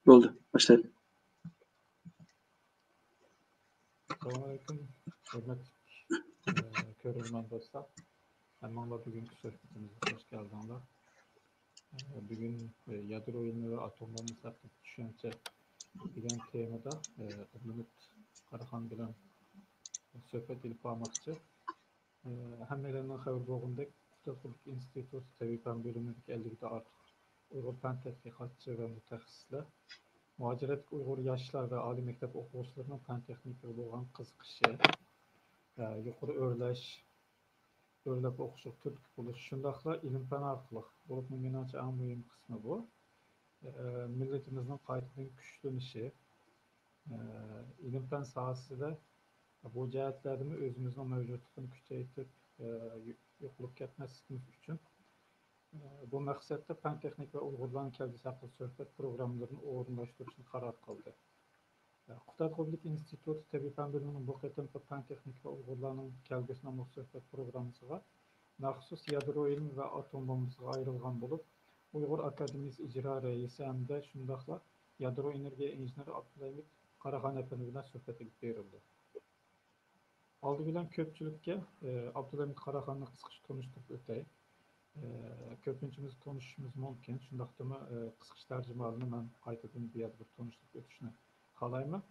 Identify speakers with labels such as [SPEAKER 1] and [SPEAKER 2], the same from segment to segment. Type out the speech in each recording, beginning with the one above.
[SPEAKER 1] Oldu. Başlayalım.
[SPEAKER 2] Selamünaleyküm. Hürmet körürmen dostlar. Hemen bugünkü sohbetimize hoş geldinler. Bugün yadro oyunu ve atom bombası hakkında düşünce degan temada Abdülhamit Karahan bilen sohbet ilip almakçı. Hemmelerinin haber boğundaki Kutlusuluk İnstitutu Tabi Fen bölümündeki 50'de artık Uygur Fen Tetkiqatçı ve mütehassisler muhaciret Uygur yaşlar ve Ali mektep okuvchilarının fen texnikasiga bo'lgan qiziqishi, yuqori o'rlab o'qishi, turtki bo'lish, shundaqla ilm-fan orqali bo'lib, menimcha eng muhim qismi bu. Millatimizning qaytadan kuchlanishi, ilm-fan sohasida bu jihatlarni o'zimizning mavjudligini kuchaytirib, yo'qolib ketmasligimiz uchun bu maqsadda fan texnik va Uyg'urlarning kelgusi haqida suhbat programmalarini o'rinlashtirishni qaror qildi. Kutlusuluk İnstitutu Tabiiy Fan bölümünün bu qatimki fan texnik va Uyg'urlarning kelgusi nomli suhbat programmasiga maxsus yadro ilmi va atom bombasiga ayrilgan bo'lib, Uyg'ur Akademiyasi ijro raisi hamda shundaqla yadro energiya injeneri Abdulhamit Karahan efendi bilan suhbat ilib berildi. Oldi bilan ko'pchilikka Abdulhamit Karahanni qisqacha tanishtirib o'tay. Ko'pinchamiz tanishishimiz mumkin. Shundaqdimi qisqacha tarjimalarni men qaytadan bu yerda bir tanishtirib o'tishni xohlayman.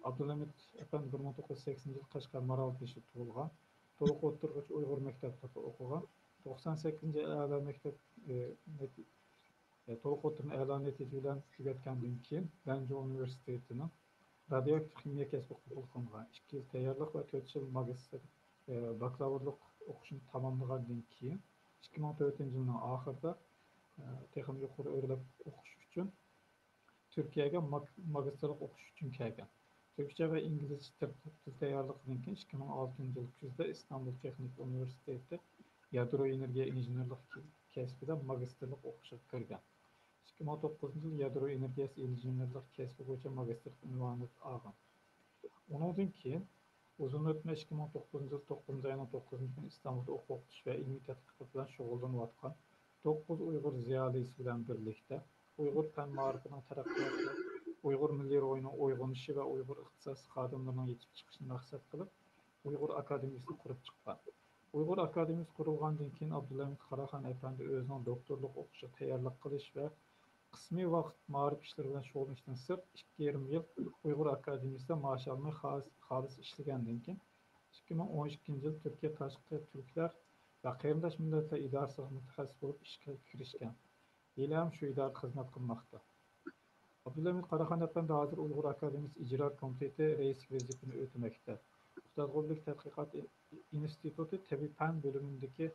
[SPEAKER 2] Abdulhamit efendi 1980-yil Qashqar Maralbeshida tug'ilgan. To'liq o'tirg'ich Uyg'ur maktabida o'qigan. 98-yil a'lo maktab to'liq o'tirma a'lo natija bilan tugatgandan keyin Banjo universitetining radioaktiv ximiya kasbi qabul qilingan. 2 yil tayyorlik va 4 yil magistr bakalavrilik o'qishini tamomlagandan keyin 2004-yilning oxirida texnik yuqori o'rlab o'qish uchun Turkiyaga magistrlik o'qish uchun kelgan. Türkçe ve İngilizce til tayyorligidan keyin 2006-yil kuzda Istanbul Texnik Universiteti yadro energiya injenerlik kasbida magistrlik o'qishga kirgan. 2009-yil yadro energiyasi injenerlik kasbi bo'yicha magistrlik unvonini olgan. Undan keyin uzun o'tmay 2009-yil 9-oyning 9-kuni Istanbulda o'qish va ilmiy tadqiqot bilan shug'ullanayotgan 9 Uyg'ur ziyolisi bilan birlikda Uyg'ur fan ma'rifining taraqqiyoti, Uyg'ur milliy ro'yining uyg'onishi va Uyg'ur ixtisos xodimlarining yetib chiqishini maqsad qilib Uyg'ur Akademiyasini qurib chiqqan. Uyg'ur Akademiyasi qurilgandan keyin Abdulhamit Karahan efendi o'zining doktorlik o'qishiga tayyorlik qilish va qismiy vaqt ma'rif ishlari bilan shug'ullanishdan sirt 2,5 yil Uyg'ur Akademiyasida maash olmay xolis ishlagandan keyin 2012-yil Turkiya tashqi turklar va qarindosh millatlar idorasiga mutaxassis bo'lib ishga kirishgan. Yili ham shu idorada xizmat qilmoqda. Abdulhamit Karahan efendi hozir Uyg'ur Akademiyasi ijro komiteti raisi vazifasini o'tamoqda. Kutlusuluk Tadqiqot İnstitutu Tabiiy Fan bölümündeki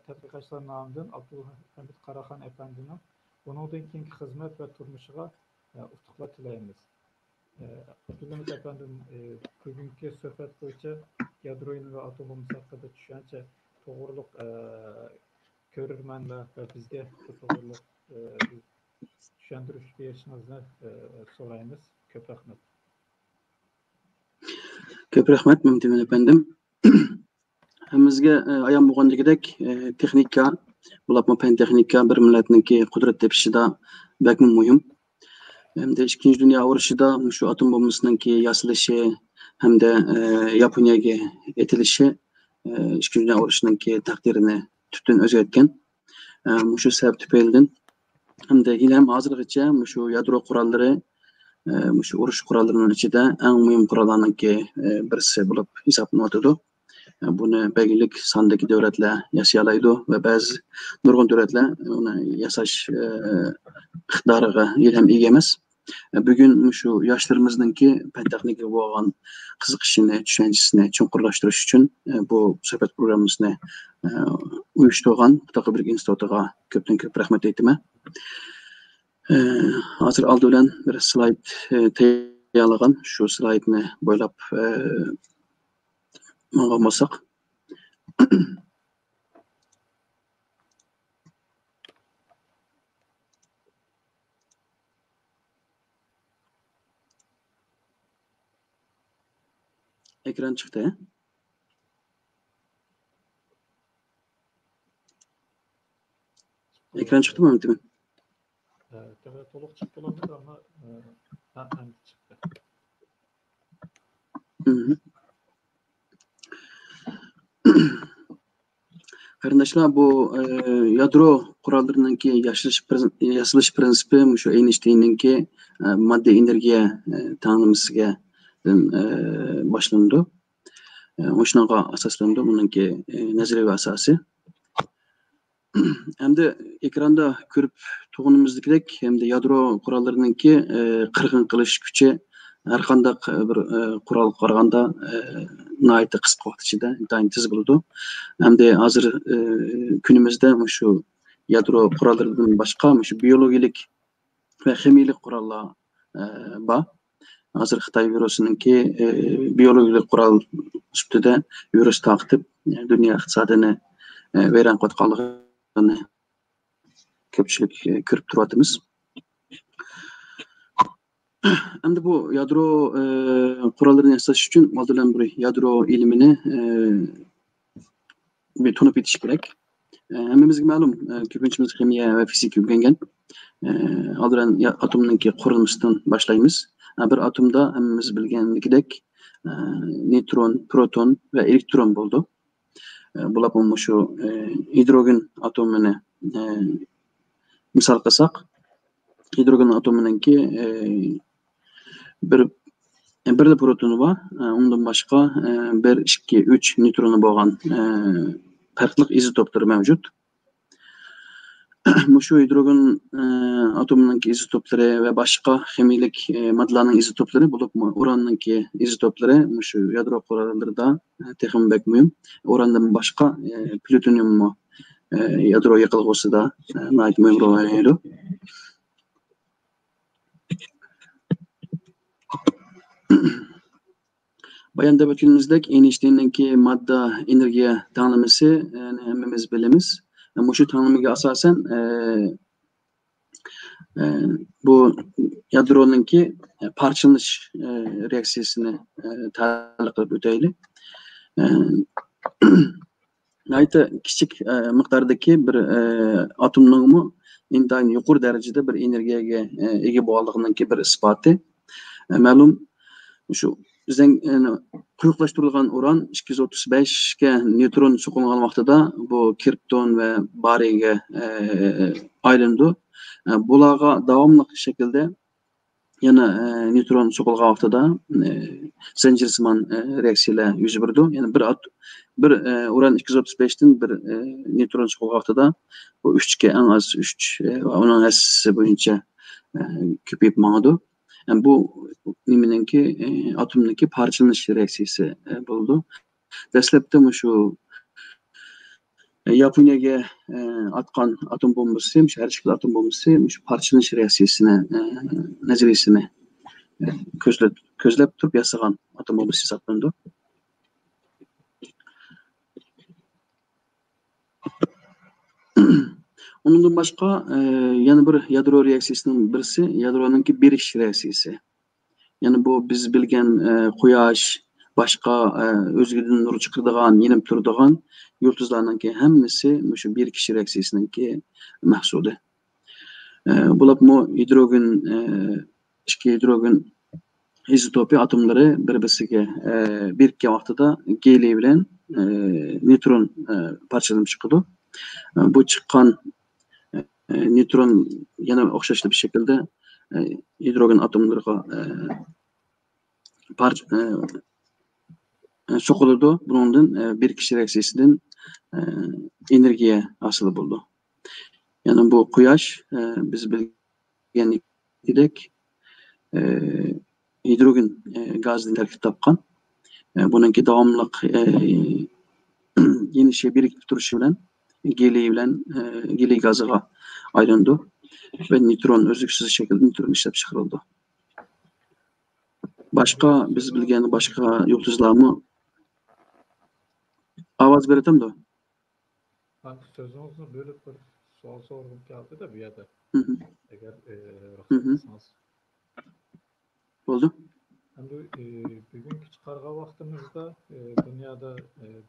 [SPEAKER 2] tadqiqotchilar nomidan Abdulhamit Karahan efendining bundan keyingi xizmat va turmushiga utuqlar tilaymiz. Abdulhamit efendim bugungi suhbat bo'yicha yadro va atom bombasi haqida tushuncha to'g'riliq ko'rurmanlar va bizga to'g'riliq tushuntirish berishingizni so'raymiz. Ko'p rahmat.
[SPEAKER 1] Ko'p rahmat Mumtimin efendim. Hammamizga ayon bo'lgandagidek texnika, bularning fan texnika bir millatniki qudrat tepishida bakmi muhim. Hamda Ikkinchi dunyo urushida shu atom bombasininki yasalishi hamda Yaponiyaga etilishi Ikkinchi dunyo urushininki taqdirini tubdan o'zgartgan. Shu sabab tufaylidan hamda ham hozirgacha shu yadro qurollari shu urush qurollarining ichida eng muhim qurollarninki birisi bo'lib hisoblanadi. Buni belgilik sondagi davlatlar yasay oladi va ba'zi nurg'un davlatlar uni yasash iqtidoriga ham ega emas. Bugun shu yoshlarimizningki fan texnikaga bo'lgan qiziqishini, tushunchisini chuqurlashtirish uchun bu suhbat programmasini uyushtirgan Kutlusuluk institutiga ko'pdan ko'p rahmat aytaman. Hozir oldi bilan bir slayd tayyorlagan, shu slaydni bo'ylab mang'amasak. Ekran çıktı. Ekran çıktı mı Mehmet'im?
[SPEAKER 2] Hatta toluk çıktı olabilir ama hem çıktı.
[SPEAKER 1] Qarindoshlar, bu yadro qurollarınınki yasalish prinsipi shu Einsteinninki moddiy energiya tanlamasiga boshlandi. O'shunga asoslandi buningki nazariyaviy asosi. Hamda ekranda ko'rib turganimizdek, hamda yadro qurollarınınki qirg'in qilish kuchi har qanday bir qurol qaraganda nihoyatda qisqa vaqt ichida intayin tez bo'ladi. Hamda hozir kunimizda shu yadro qurollaridan boshqa shu biologik va ximiyalik qurollar bor. Hozir Xitoy virusiningki biologik qurol ustida virus taqib dunyo iqtisodini vayron qilayotganligini ko'pchilik ko'rib turyapmiz. Endi bu yadro qurollarini yasash uchun oldindan bir yadro ilmini bir tunib yetish kerak. Hammamizga ma'lum, ko'pinchamiz ximiya va fizika o'rgangan. Oldindan atomninki qurilmasidan boshlaymiz. Bir atomda hammamiz bilgandek neytron, proton va elektron bo'ldi. Bular shu hidrogen atomini misol qilsak, hidrogen atomininki bir protoni bor, undan boshqa 1, 2, 3 neytroni bo'lgan farklı izotoplar mevcut. Shu hidrogen atomininki izotoplari va boshqa ximiyalik moddalarning izotoplari bo'lib, uranninki izotoplari shu yadro qurollarida texnik bek muhim. Urandan boshqa plutonium yadro yiqilg'usida nihoyat muhim rol o'ynaydi. Bayan deb o'tganimizdek, Einsteinninki modda energiya tanlamasi hammamiz bilamiz. Shu tanlamaga asosan bu yadroninki parchalanish reaksiyasini ta'liq qilib o'taylik. Nihoyatda kichik miqdordagi bir atomning intayin yuqori darajada bir energiyaga ega bo'lganligining bir isboti. Ma'lum shu bizning quyuqlashtirilgan uran 235 ga neytron so'qilgan vaqtida bu kripton va bariyga aylandi. Bularga davomli shaklda yana neytron so'qilgan vaqtida zanjirsimon reaksiyalar yuz berdi. Ya'ni bir uran 235 dan bir neytron so'qilgan vaqtida bu 3 ga eng az 3 va uning assi bo'yicha ko'payib mangdi. Bu nimaninki atomninki parchalanish reaksiyasi bo'ldi. Dastlabda shu Yaponiyaga atgan atom bombasi, har shekil atom bombasi shu parchalanish reaksiyasini nazariyasini ko'zlab turib yasagan atom bombasi hisoblandi. Ondan başqa yana bir yadro reaksiyasining birisi yadroninki berish reaksiyasi. Yani bu biz bilgen quyosh, başqa o'zgidan nur chiqaradigan, yenib turadigan yulduzlarninki hammasi shu berish reaksiyasiningki mahsuli. Bular hidrogen, ikki hidrogen izotopi atomlari bir-biriga birikkan vaqtida geliy bilan neytron parchalanib chiqadi. Bu chiqqan neytron yana o'xshashli bir shaklda hidrogen atomlariga so'qiladi. Bundan birikish reaksiyasidan energiya hosil bo'ldi. Yani bu quyosh biz bilgandek hidrogen gazdan tarkib topgan. Buningki davomli yenishi birikib turishi bilan geliy gaziga aylandi ve neytron özlüksüz şekilde neytron ishlab chiqarildi. Başqa biz bilgan başqa yulduzlarmi ovoz beratamdi?
[SPEAKER 2] Sözünüzü bölüp bir sual sorgum geldi de bu yerda. Eğer
[SPEAKER 1] Oldu.
[SPEAKER 2] Endi bugungi chiqargan vaqtimizda dunyoda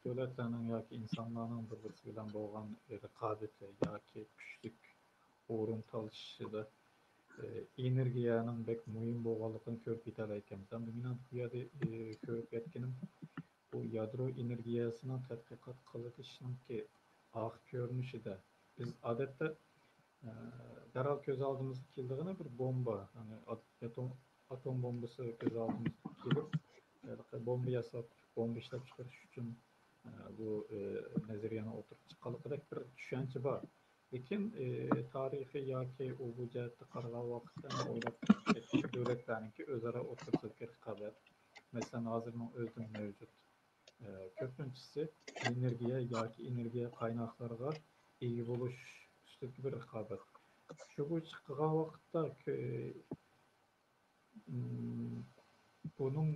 [SPEAKER 2] davlatlarning yoki insonlarning bir-birisi bilan bo'lgan raqobati yoki kuchlik o'rin talashishida energiyanın bek mühim bolğanlygyn körüp ýeter ekemiz. Hem menen bu ýerde körüp ýetkinim bu yadro energiýasyny tadqiqat kılıdışınki ak görünüşi de biz adette derhal göz aldığımız kildiğine bir bomba, hani atom bombası göz aldığımız kilip bomba yasap, bomba işlep çıkarış için bu nazariyana oturup çıkalıkıdak bir düşünce var. Lekin tarihi yoki u bu jihatda qaragan vaqtda o'ylab ketgan davlatlarniki o'zaro o'rtasidagi raqobat, masalan hozirning o'zida mavjud. Ko'pinchisi energiya yoki energiya qaynaqlariga ega bo'lish ustidagi bir raqobat. Shu chiqqan vaqtda bunun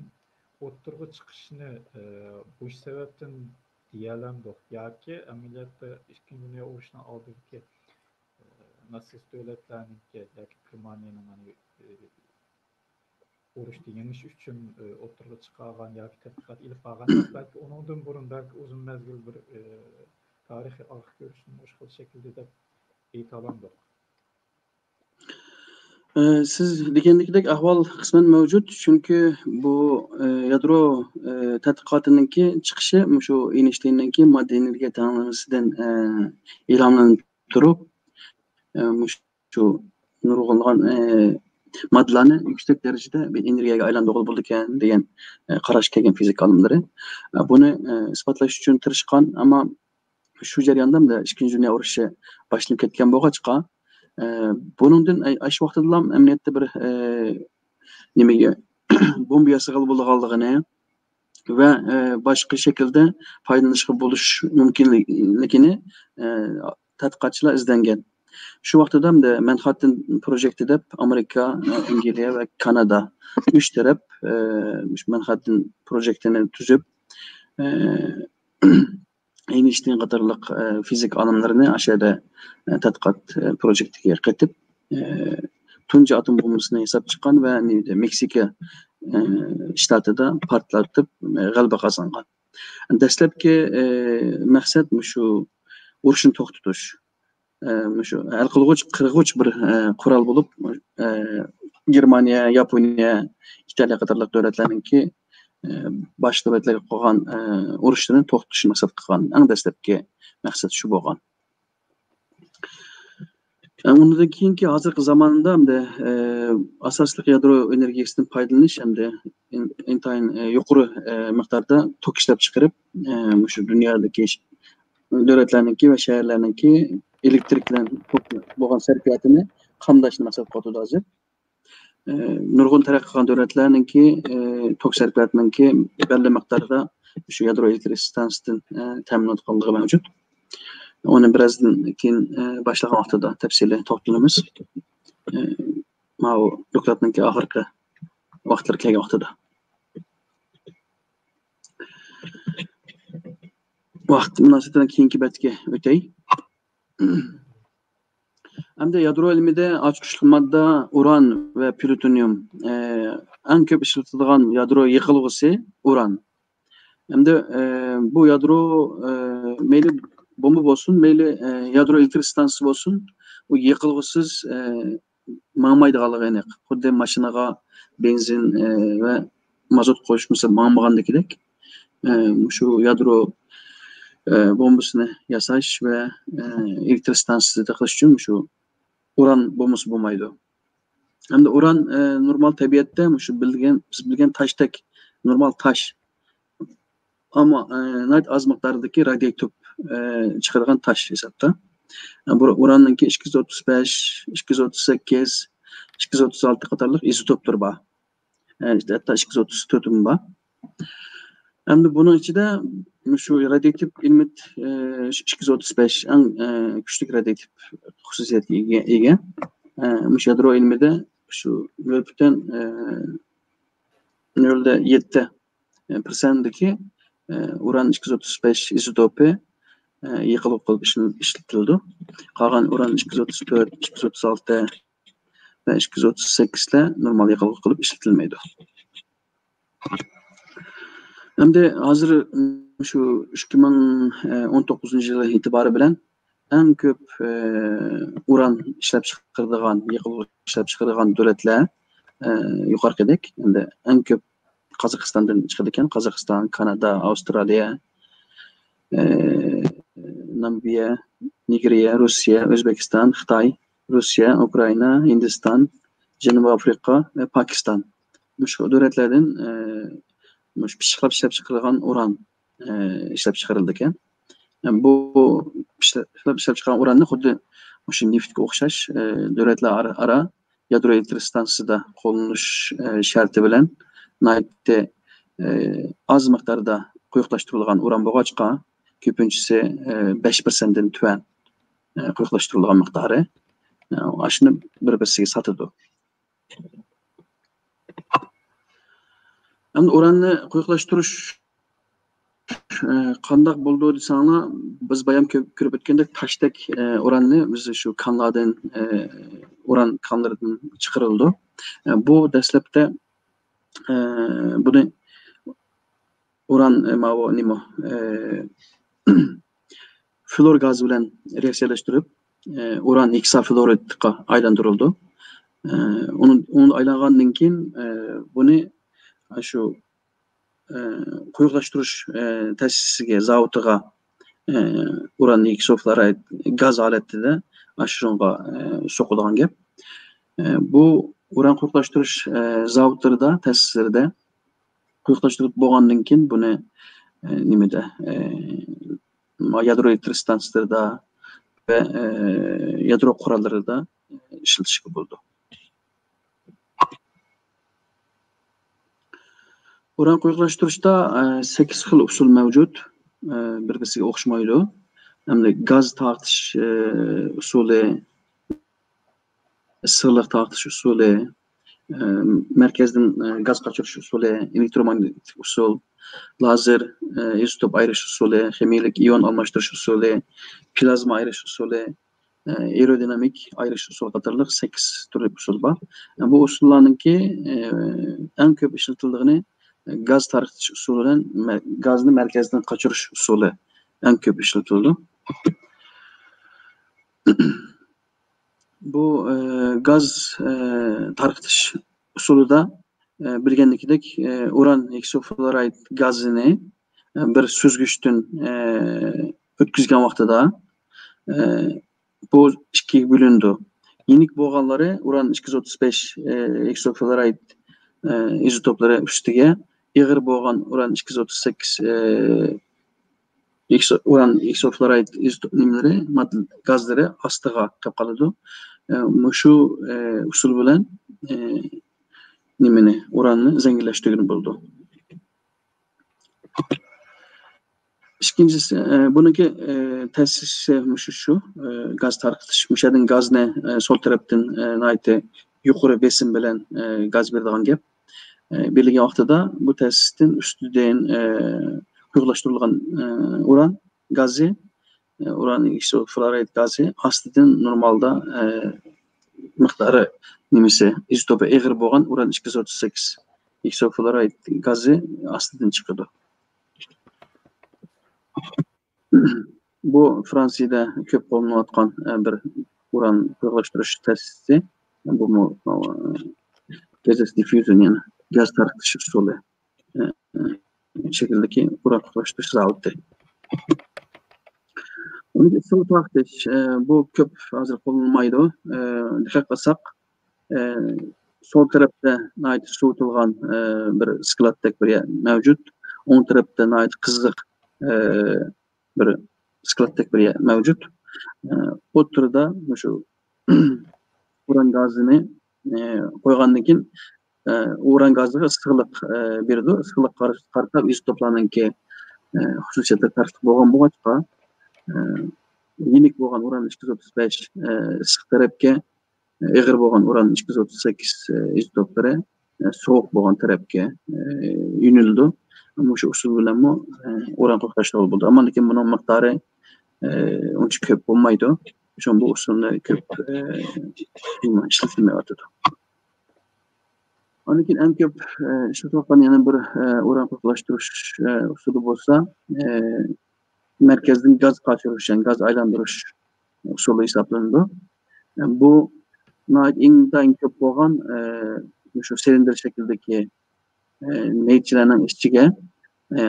[SPEAKER 2] o'ttirg'i chiqishini bu sababdan diyelemdik. Yoki amaliyotda Ikkinchi Dünya Urushining oldidagi natsist davlatlarniki yoki Germaniyaning hani urushni yengish uchun o'ttirg'i chiqargan yoki tadqiqot ilib borgan balki undan burun belki uzun mezgil bir tarixiy arx görüşünü boshqa şekilde deb aytalamdik.
[SPEAKER 1] Siz degandek ahvol qisman mavjud, chunki bu yadro tadqiqotininki chiqishi shu Einsteinninki moddiy energiya tanlanmasidan ilhomlanib turib, shu nurg'unlagan moddalarni yuksak darajada bir energiyaga aylantirib bo'ldi ekan degan qarash kelgan fizik olimlari. Buni isbotlash uchun tirishgan, ammo shu jarayonda Ikkinchi Dünya urushi boshlanib ketgan bo'lg'achqa buningdan shu vaqtda ham emniyatda bir nimaga bomba yasagan bo'lganligini va boshqa shaklda foydalanishga bo'lish mumkinligini tadqiqotchilar izlangan. Shu vaqtda ham Manhattan projekti deb Amerika, Angliya va Kanada 3 taraf Manhattan projektini tuzib Einstein qatorliq fizik olimlarini aşağıda tadqiqot projektiga qaytib tunji atom bombasini yasab chiqqan va Meksika shtatida portlatib g'alaba qozongan. Dastlabki maqsad shu urushni to'xtatish. Shu hal qilg'uch, qirg'uch bir qurol bo'lib, Germaniya, Yaponiya, Italiya qatorliq davlatlarningki bosh davlatlarga qo'ygan urushni to'xtatishni maqsad qilgan. Eng dastlabki maqsad shu bo'lgan. Undan keyingi hozirgi zamonda asosli yadro energiyasidan foydalanish hamda intayin yuqori miqdorda tok ishlab chiqarib, shu dunyodagi davlatlarningki va shaharlarningki elektriklan bo'lgan sarfiyatini qamdashni maqsad qildi hozir. Nurg'un taraqqi qilgan davlatlarningki tok sarfiyatiningki belli miqdorda shu yadro elektrik stansiyadan ta'minot qilinligi mavjud. Onu birazdan keyin başlagan vaqtida tafsili to'xtalamiz. Mana dokladninki oxirgi vaqtlar kelgan vaqtida. Vaqt munosabatidan keyingi betga o'tay. Hamda yadro ilmida ochqishli modda uran va plutonium eng ko'p ishlatiladigan yadro yiqilg'isi uran. Hamda bu yadro mayli bomba bo'lsin, mayli yadro elektrik stansiyasi bo'lsin, u yiqilg'isiz mangmaydiganligi aniq. Xuddi mashinaga benzin va mazot qo'shmasa mangmagandagidek, shu yadro bombasini yasash va elektrik stansiyasida qilish uchun shu uran bombasi bo'lmaydi. Hamda uran normal tabiatda shu biz bilgan tashdek normal tash. Ama az miqdordagi radioaktiv chiqadigan tash hisobda. Bu uranninki 235, 238, 236 qatorliq izotoplar bor. İşte hatta 234 bor. Hamda buning ichida shu radioaktiv element 235 eng kuchli radioaktiv xususiyatga ega. Shu yadro ilmida shu 0.07%dagi uran 235 izotopi yiqilib qolib ishlatildi. Qolgan uran 234, 236 va 238 lar normal yiqilib qolib ishlatilmaydi. Hamda hozir shu 2019 yili e'tibori bilan eng ko'p uran ishlab chiqaradigan, ishlab chiqaradigan davlatlar yuqoridagidek, endi eng ko'p Qozog'istondan chiqadi ekan. Qozog'iston, Kanada, Avstraliya, Nambiya, Nigeriya, Rossiya, O'zbekiston, Xitoy, Rossiya, Ukraina, Hindiston, Janubiy Afrika ve Pakistan. Şu davlatlardan pishiqlab ishlab chiqarilgan uran ishlab chiqarildi ekan. Bu ishlab chiqarilgan uranni xuddi o'sha neftga o'xshash davlatlar ara yadro elektr stansiyasida qo'llanish sharti bilan az miqdorda quyuqlashtirilgan uran bo'lg'achqa ko'pinchisi 5%dan tuvan quyuqlashtirilgan miqdori shuni bir-biriga sotadi. Endi uranni quyuqlashtirish qandoq bo'ldi desanglar, biz bayam ko'rib o'tgandek tashdek uranni biz shu konlardan uran konlaridan chiqarildi. Bu dastlabda buni uran nima flor gazi bilan reaksiyalashtirib uran heksafluoridga aylantirildi. Onu aylangandan keyin buni shu quyuqlashtirish ta'sisiga, zavodiga uran heksafluorid gaz holatida shunga so'qilgan gap. Bu uran quyuqlashtirish zavodlarida, ta'sislarida quyuqlashtirib bo'lgandan keyin buni nimada yadro elektr stansiyalarida ve yadro qurollarida ishlatishga bo'ldi. Uran quyuqlashtirishda 8 xil usul mavjud. Bir-biriga o'xshamaydi. Hamda gaz tortish usuli, issiqlik tortish usuli, merkezden gaz kaçırış usulü, elektromanyetik usul, lazer izotop ayrış usulü, kimyelik iyon almashtirish usulü, plazma ayrış usulü, aerodinamik ayrış usulü qatorliq 8 turli usul var. Bu usullarninki en ko'p ishlatildiğini gaz tarqatish usulü bilan gazni merkezden kaçırış usulü en ko'p ishlatildi. Bu gaz tarqatish usulida bilgandekidek uran heksafluorid gazini bir süzgüçten ötküzgen vaqtida bu ikkiga bölündü. Yenik bo'lganlari uran 235 heksafluorid izotoplari ustiga, ig'ir bo'lgan uran 238 uran heksafluorid izotoplari gazlari ostiga qolib qoladi. Şu usul bilan nimani uranni zenginlashtirgan bo'ldi. İkincisi bununki ta'sisi şu gaz tarqatish. Müşadin gazni sol tarafdan nayti yuqori besim bilan gaz beradigan gap. Belirli vaqtida bu ta'sisdan ustidan quyuqlashtirilgan uran gazi, uran heksafluorid gazi astidan normalda miqdori nimasi izotopi ig'ir bo'lgan uran 238 heksafluorid gazi astidan chiqadi. Bu Fransiyada ko'p qo'llanayotgan bir uran quyuqlashtirish ta'sisi. Bu gaz diffusion, yani gaz tarqatish usuli şekildeki uran quyuqlashtirish zavodi. Issiq tarqatish bu ko'p hozir qo'llanilmaydi. Diqqat qilsak, sol tarafda sovutilgan bir skladdak bir mevcut. O'ng tarafda qiziq bir skladdak bir mevcut. O'rtada şu uran gazini qo'ygandan keyin uran gaziga issiqlik berdi. Issiqlik qarab izotoplarninki xususiyatlar tartib bo'lgan bo'lg'achqa yenik bo'lgan uran 235 issiq tarafga, ig'ir bo'lgan uran 238 izotoplari sovuq bo'lgan tarafga yo'nildi. Shu usul bilan uran quyuqlashtirish bo'ldi. Ammo lekin buning miqdori uncha ko'p bo'lmaydi. Shu bu usulni ko'p ishlatilmayapti. Lekin eng ko'p ishlatilgan yana bir uran quyuqlashtirish usuli bo'lsa, merkezden gaz kaçırış, yani gaz aylandırış usulü hesaplandı. Bu intayin köp bo'lgan shu silindr şekildeki neyçilerinin işçiге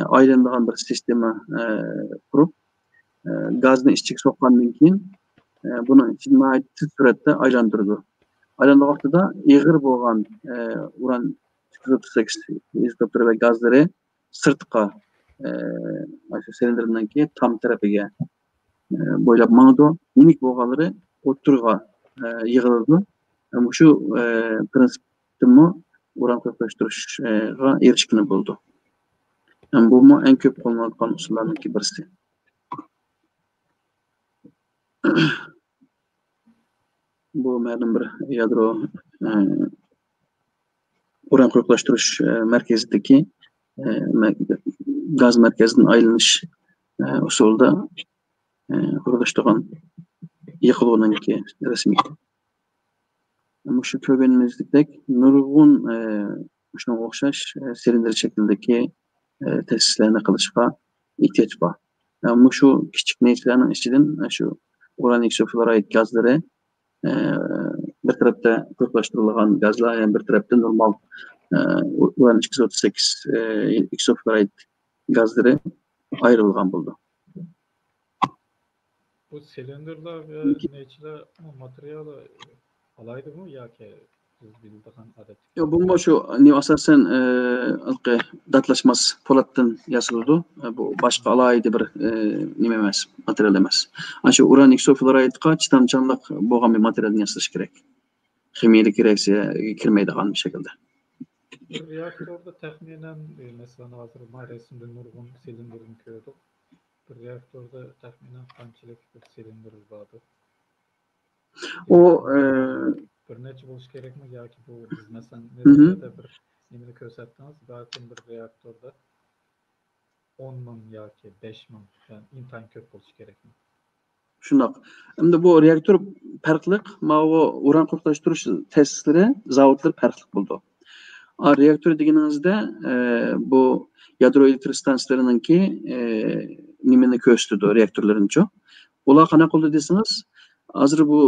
[SPEAKER 1] aylanadigan bir sistema kurup gazni işçiga soqqandan keyin buni tez suratda aylantirdi. Aylandığı vaqtida ig'ir bo'lgan uran 238 izotoplar ve gazları sırtqa silindrdan keyin tam tarafiga bo'ylab mangdi. Minik bo'lganlari o'ttirga yig'ildi. Şu prinsipni uran ko'plaştirishga erishgani bo'ldi. Bu en köp kullanılan usullardan birisi. Bu ma'lum bir yadro uran ko'plashtirish merkezideki gaz merkezinin ayrılış usulda ko'plashtirgan yıkılığından ki resmi. Ama şu kökenimizdeki nurgun şuna o'xshash silindr şeklindeki tesislerine kılışqa ihtiyaç var. Yani şu küçük neyçilerin içinden şu uran iksofluorid gazları bir tarafta ko'plaştırılgan gazlar, yani bir tarafta normal uran 238 iksofluorid gazları ayrılgan buldu.
[SPEAKER 2] Bu silindrlar ve neyçiler materyali alaydı mı ya ki biz bildiğin adet?
[SPEAKER 1] Yo, bu şu asasen datlaşmaz polattan yasaldı. Bu başka alaydı bir nime emas, materyal emas. Şu uran iksofluoridga chitamchanlik bo'lgan bir materialdan yasash kerak. Kimiyalik reaksiya kirmaydigan bir şekilde.
[SPEAKER 2] Bir reaktörde tahminen mesela hazır resimde nurgun silindrni ko'rdik. Bir reaktörde tahminen qanchalik bir silindr vardı?
[SPEAKER 1] O
[SPEAKER 2] bir neçe buluş gerekmi yoki bu biz mesela nerede bir nimani ko'rsatdingiz, balkim bir reaktörde 10 ming yoki 5 ming, yani intayin ko'p bo'lishi kerakmi?
[SPEAKER 1] Shundoq. Endi bu reaktör farqli, mana bu uran ko'plashtirish tesislari, zavodlar farqli bo'ldi. Reaktör deganingizda bu yadro elektr stansiyalarınki nimani ko'rsatdi reaktörlerinchi. Ular qanaqa qildi desangiz, hozir bu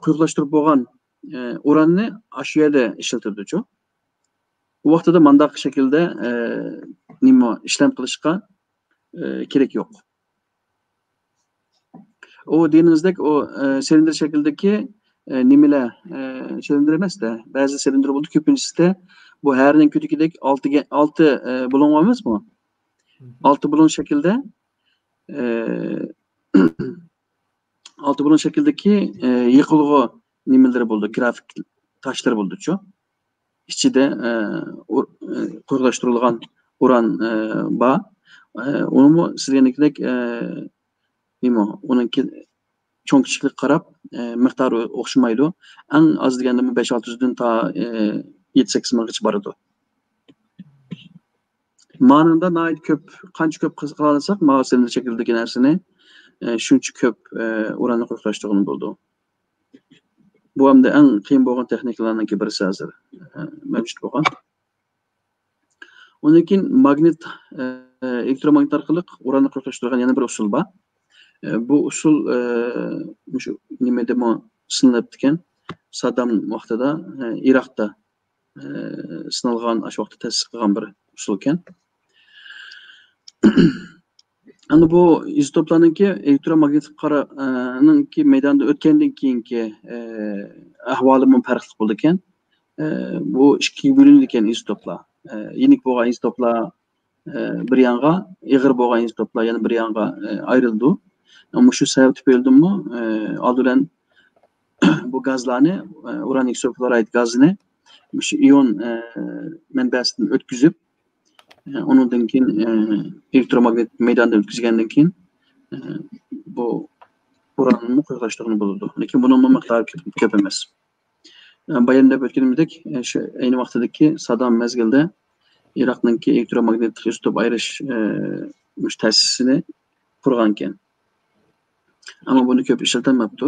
[SPEAKER 1] quyuqlashtirib bo'lgan uranni shu yerda ishlatadi-chu. Bu vaqtida mandaq shaklda nima ishlam qilishga kerak yo'q. O dediğinizdeki o silindr şekildeki nimeler silindr emas-da. Bazı silindr bo'ldi, ko'pinchisi de bu herning kötükidek 6 bulon emas mı? 6 bulon şekilde 6 bulon şekildeki yıkılğı nimeleri buldu, grafik taşları buldu-chu. İçinde ko'rlashtirilgan uran ba. Onu mu sizlernikidek nima? Onunki cho'ng kichiklik qarab miqdori o'xshamaydi. Eng az deganda 5-600 dan ta 7-8 minggacha boradi. Ma'nida nayt ko'p, qancha ko'p qilsak, ma'lum shakldagi narsani shuncha ko'p uranni qo'rqlashtirgan bo'ldi. Bu hamda eng qiyin bo'lgan texnikalardan birisi hozir mavjud bo'lgan. Undan keyin magnit elektromagnit orqali uranni qo'rqlashtirgan yana bir usul bor. Bu usul shu nimada sinilib ekan. Saddam vaqtida Iroqda sinalgan, shu vaqtda ta'sis qilgan bir usul ekan. Ana bu izotoplarningki elektromagnetik qaraningki maydonda o'tgandan keyingi ahvoli farqli bo'ldi ekan. Bu ikkiga bo'linadi ekan izotoplar. Yenik bo'lgan izotoplar bir yonga, ig'ir bo'lgan izotoplar yana bir yonga ayrildi. Ama şu sebep tüpeyildimmi, aldıran bu gazlarni, uran iksofluorid gazını, şu iyon menbasidan ötküzüp, onundan keyin elektromagnetik meydanda ötküzgenden keyin bu uranni qo'rqlashtirgan bo'ladi. Lekin buning miqdori ko'p emas. Bayanda o'tganimizdek, şu aynı vaqtdagi Saddam mezgilda Iroqningki elektromagnetik izotop ayirish ta'sisini qurgan ekan. Ama bunu köp işletemepti.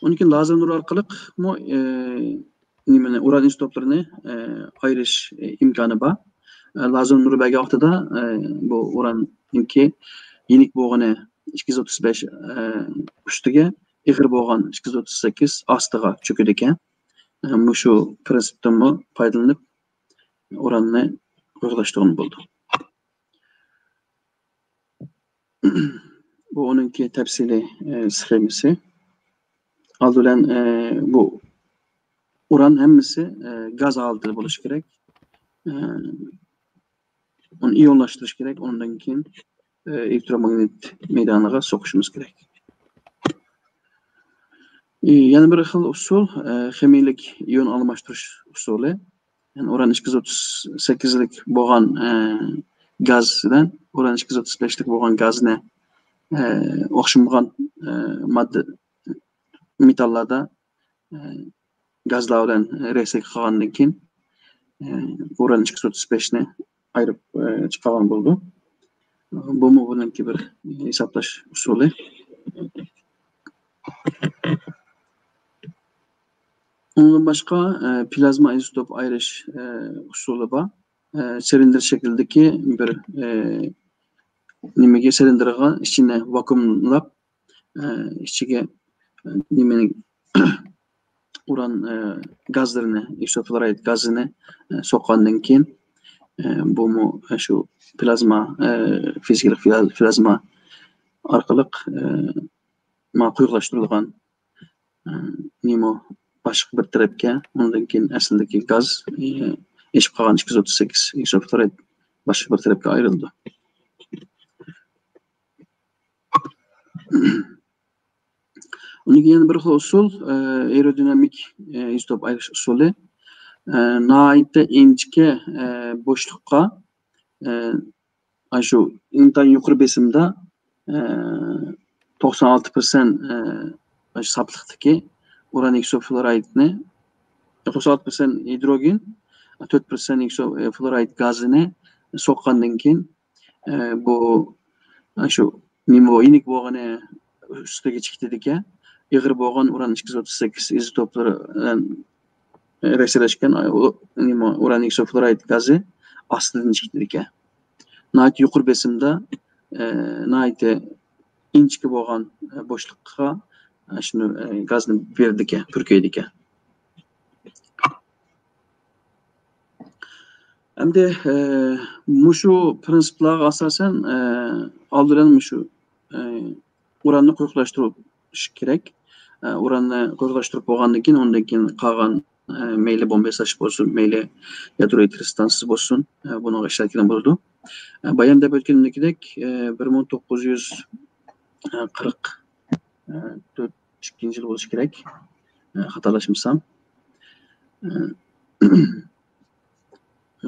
[SPEAKER 1] Onun için lazım nur arkalık mı uran izotoplarını ayırış imkanı var. Lazım nur belki da bu uran ki yenik boğanı 235 ustiga, ig'ir bo'lgan 238 ostiga cho'kadi ekan. Shu prinsipdan foydalanib uranni qo'g'lashtirgan bo'ldi. Bu onunki tafsiliy sxemasi. Aldılan bu uran hemmisi gaz halinde buluş gerek. Onu iyonlaştırış gerek. Ondan keyin elektromagnet meydanına sokuşumuz gerek. Yani bir xil usul ximiylik iyon almashtirish usuli. Yani uran 238'lik bo'lgan gazdan uran 235'lik bo'lgan gazni o'xshamagan modda metallarda gazlar bilan reaksiya qilgandan keyin uran 235 ni ayirib chiqargan bo'ldi. Bu buniki bir hisoblash usuli. Ondan başka plazma izotop ayırış usulü var. Silindir şeklindeki bir nimege silindirga içine vakumlap içine nimenin uran gazlarını, isofluorid gazını sokkandan keyin bu mu şu plazma fizik plazma arkalık quyuqlashtirilgan nimo başka bir tarafga ondan keyin aslidagi gaz eshib qolgan 238 isofluorid başka bir tarafga ayrıldı. Onun yana bir usul aerodinamik izotop ayirish usuli. Nihoyatda inchka bo'shliqqa shu intayin yuqori besimda 96% safliqdagi uran isofluoridni 96% hidrogen 4% isofluorid gazini soqqandan keyin bu shu nima inik bo'lgani ustiga chiqdi ekan. Ig'ir bo'lgan uran 238 izotoplari reaksiyalashgan nima uran isofluorid gazi ostidan chiqdi ekan. Nihoyat yuqori besimda nihoyat inchka bo'lgan bo'shliqqa shuni gazni berdi ekan, purkaydi ekan. Endi mushu prinsiplarga asosan oldidan mushu uranni quyuqlashtirish kerak. Uranni quyuqlashtirib bo'lgandan keyin undan keyin qolgan meyli bomba yasash bo'lsin, meyli yadro stansiya bo'lsin, buni ishlatilgan bo'ladi. Bayan deb o'tganimdek 1942-yil bo'lishi kerak. Xatolashmasam.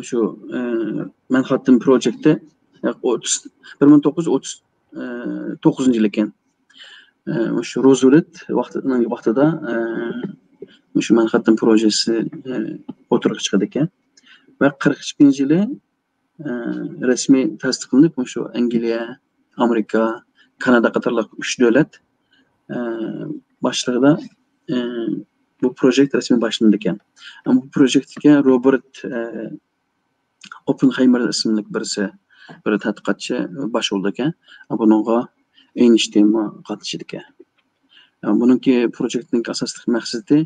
[SPEAKER 1] Şu Manhattan Project'te 1939 yıl ekan. Şu Roosevelt vaqtida şu Manhattan projesi o'tirib chiqadi ekan. Va 42-yili rasmiy tasdiqlanib, şu Angliya, Amerika, Kanada qatorliq 3 davlat boshlig'ida bu proje rasmiy boshlandi ekan. Bu projektga Robert Oppenheimer ismli bir tadqiqotchi bosh bo'ldi ekan. Buningga Einstein qatnashdi ekan. Buningki projektning asosiy maqsadi